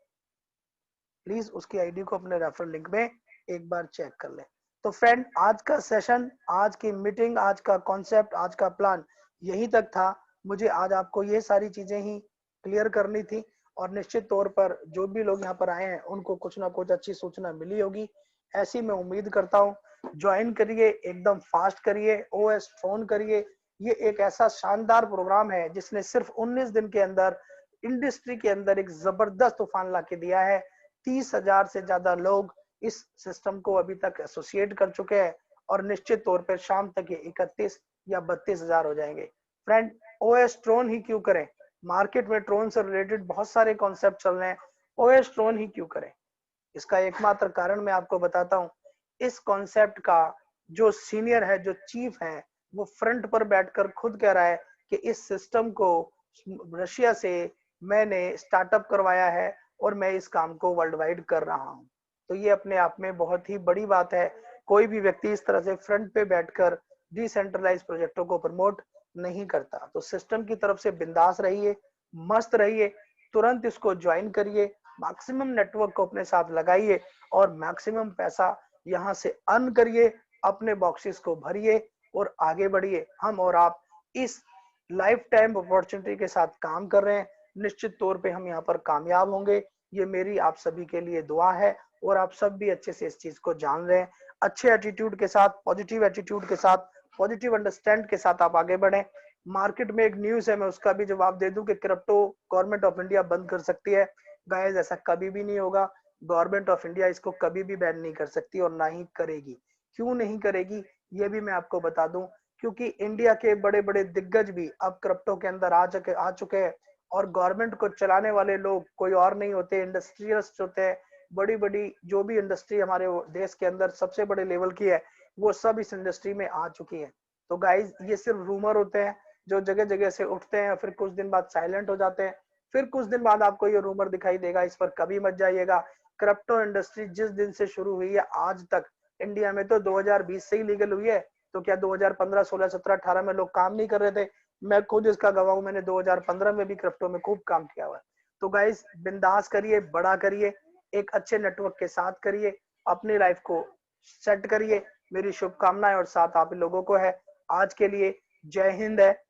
प्लीज उसकी आईडी को अपने रेफरल लिंक में एक बार चेक कर ले। तो फ्रेंड, आज का सेशन, आज की मीटिंग, आज का कॉन्सेप्ट, आज का प्लान यहीं तक था। मुझे आज आपको ये सारी चीजें ही क्लियर करनी थी, और निश्चित तौर पर जो भी लोग यहाँ पर आए हैं उनको कुछ ना कुछ अच्छी सूचना मिली होगी, ऐसी मैं उम्मीद करता हूँ। ज्वाइन करिए, एकदम फास्ट करिए, ओएस फोन करिए। ये एक ऐसा शानदार प्रोग्राम है जिसने सिर्फ 19 दिन के अंदर इंडस्ट्री के अंदर एक जबरदस्त तूफान ला के दिया है। 30,000 से ज्यादा लोग इस सिस्टम को अभी तक एसोसिएट कर चुके हैं, और निश्चित तौर पर शाम तक ये 31 या 32,000 हो जाएंगे। फ्रेंड, ओएस ट्रोन ही क्यों करें, मार्केट में ट्रोन से रिलेटेड बहुत सारे कॉन्सेप्ट चल रहे हैं, ओएस ट्रोन ही क्यों करें? इसका एकमात्र कारण मैं आपको बताता हूँ। इस कॉन्सेप्ट का जो सीनियर है, जो चीफ है, वो फ्रंट पर बैठकर खुद कह रहा है कि इस सिस्टम को रशिया से मैंने स्टार्टअप करवाया है और मैं इस काम को वर्ल्ड वाइड कर रहा हूँ। तो ये अपने आप में बहुत ही बड़ी बात है। कोई भी व्यक्ति इस तरह से फ्रंट पे बैठकर डिसेंट्रलाइज प्रोजेक्टों को प्रमोट नहीं करता। तो सिस्टम की तरफ से बिंदास रहिए, मस्त रहिए, तुरंत इसको ज्वाइन करिए, मैक्सिमम नेटवर्क को अपने साथ लगाइए और मैक्सिमम पैसा यहाँ से अर्न करिए, अपने बॉक्सेस को भरिए और आगे बढ़िए। हम और आप इस लाइफ टाइम अपॉर्चुनिटी के साथ काम कर रहे हैं। निश्चित तौर पे हम यहाँ पर कामयाब होंगे, ये मेरी आप सभी के लिए दुआ है। और आप सब भी अच्छे से इस चीज को जान रहे हैं। अच्छे एटीट्यूड के साथ, पॉजिटिव एटीट्यूड के साथ, पॉजिटिव अंडरस्टैंड के साथ आप आगे बढ़े। मार्केट में एक न्यूज है, मैं उसका भी जवाब दे दूं कि क्रिप्टो गवर्नमेंट ऑफ इंडिया बंद कर सकती है। गाइस, ऐसा कभी भी नहीं होगा। गवर्नमेंट ऑफ इंडिया इसको कभी भी बैन नहीं कर सकती और ना ही करेगी। क्यों नहीं करेगी ये भी मैं आपको बता दूं। क्योंकि इंडिया के बड़े बड़े दिग्गज भी अब क्रिप्टो के अंदर आ चुके हैं। और गवर्नमेंट को चलाने वाले लोग कोई और नहीं होते, इंडस्ट्रियलिस्ट होते हैं। बड़ी बड़ी जो भी इंडस्ट्री हमारे देश के अंदर सबसे बड़े लेवल की है, वो सब इस इंडस्ट्री में आ चुकी है। तो गाइज, ये सिर्फ रूमर होते हैं जो जगह जगह से उठते हैं, फिर कुछ दिन बाद साइलेंट हो जाते हैं। फिर कुछ दिन बाद आपको ये रूमर दिखाई देगा, इस पर कभी मत जाइएगा। क्रिप्टो इंडस्ट्री जिस दिन से शुरू हुई है आज तक, इंडिया में तो 2020 से ही लीगल हुई है। तो क्या 2015, 16, 17, 18 में लोग काम नहीं कर रहे थे? मैं खुद इसका गवाह हूं, मैंने 2015 में भी क्रिप्टो में खूब काम किया हुआ है। तो गाइस, बिंदास करिए, बड़ा करिए, एक अच्छे नेटवर्क के साथ करिए, अपनी लाइफ को सेट करिए। मेरी शुभकामनाएं और साथ आप लोगों को है। आज के लिए जय हिंद है।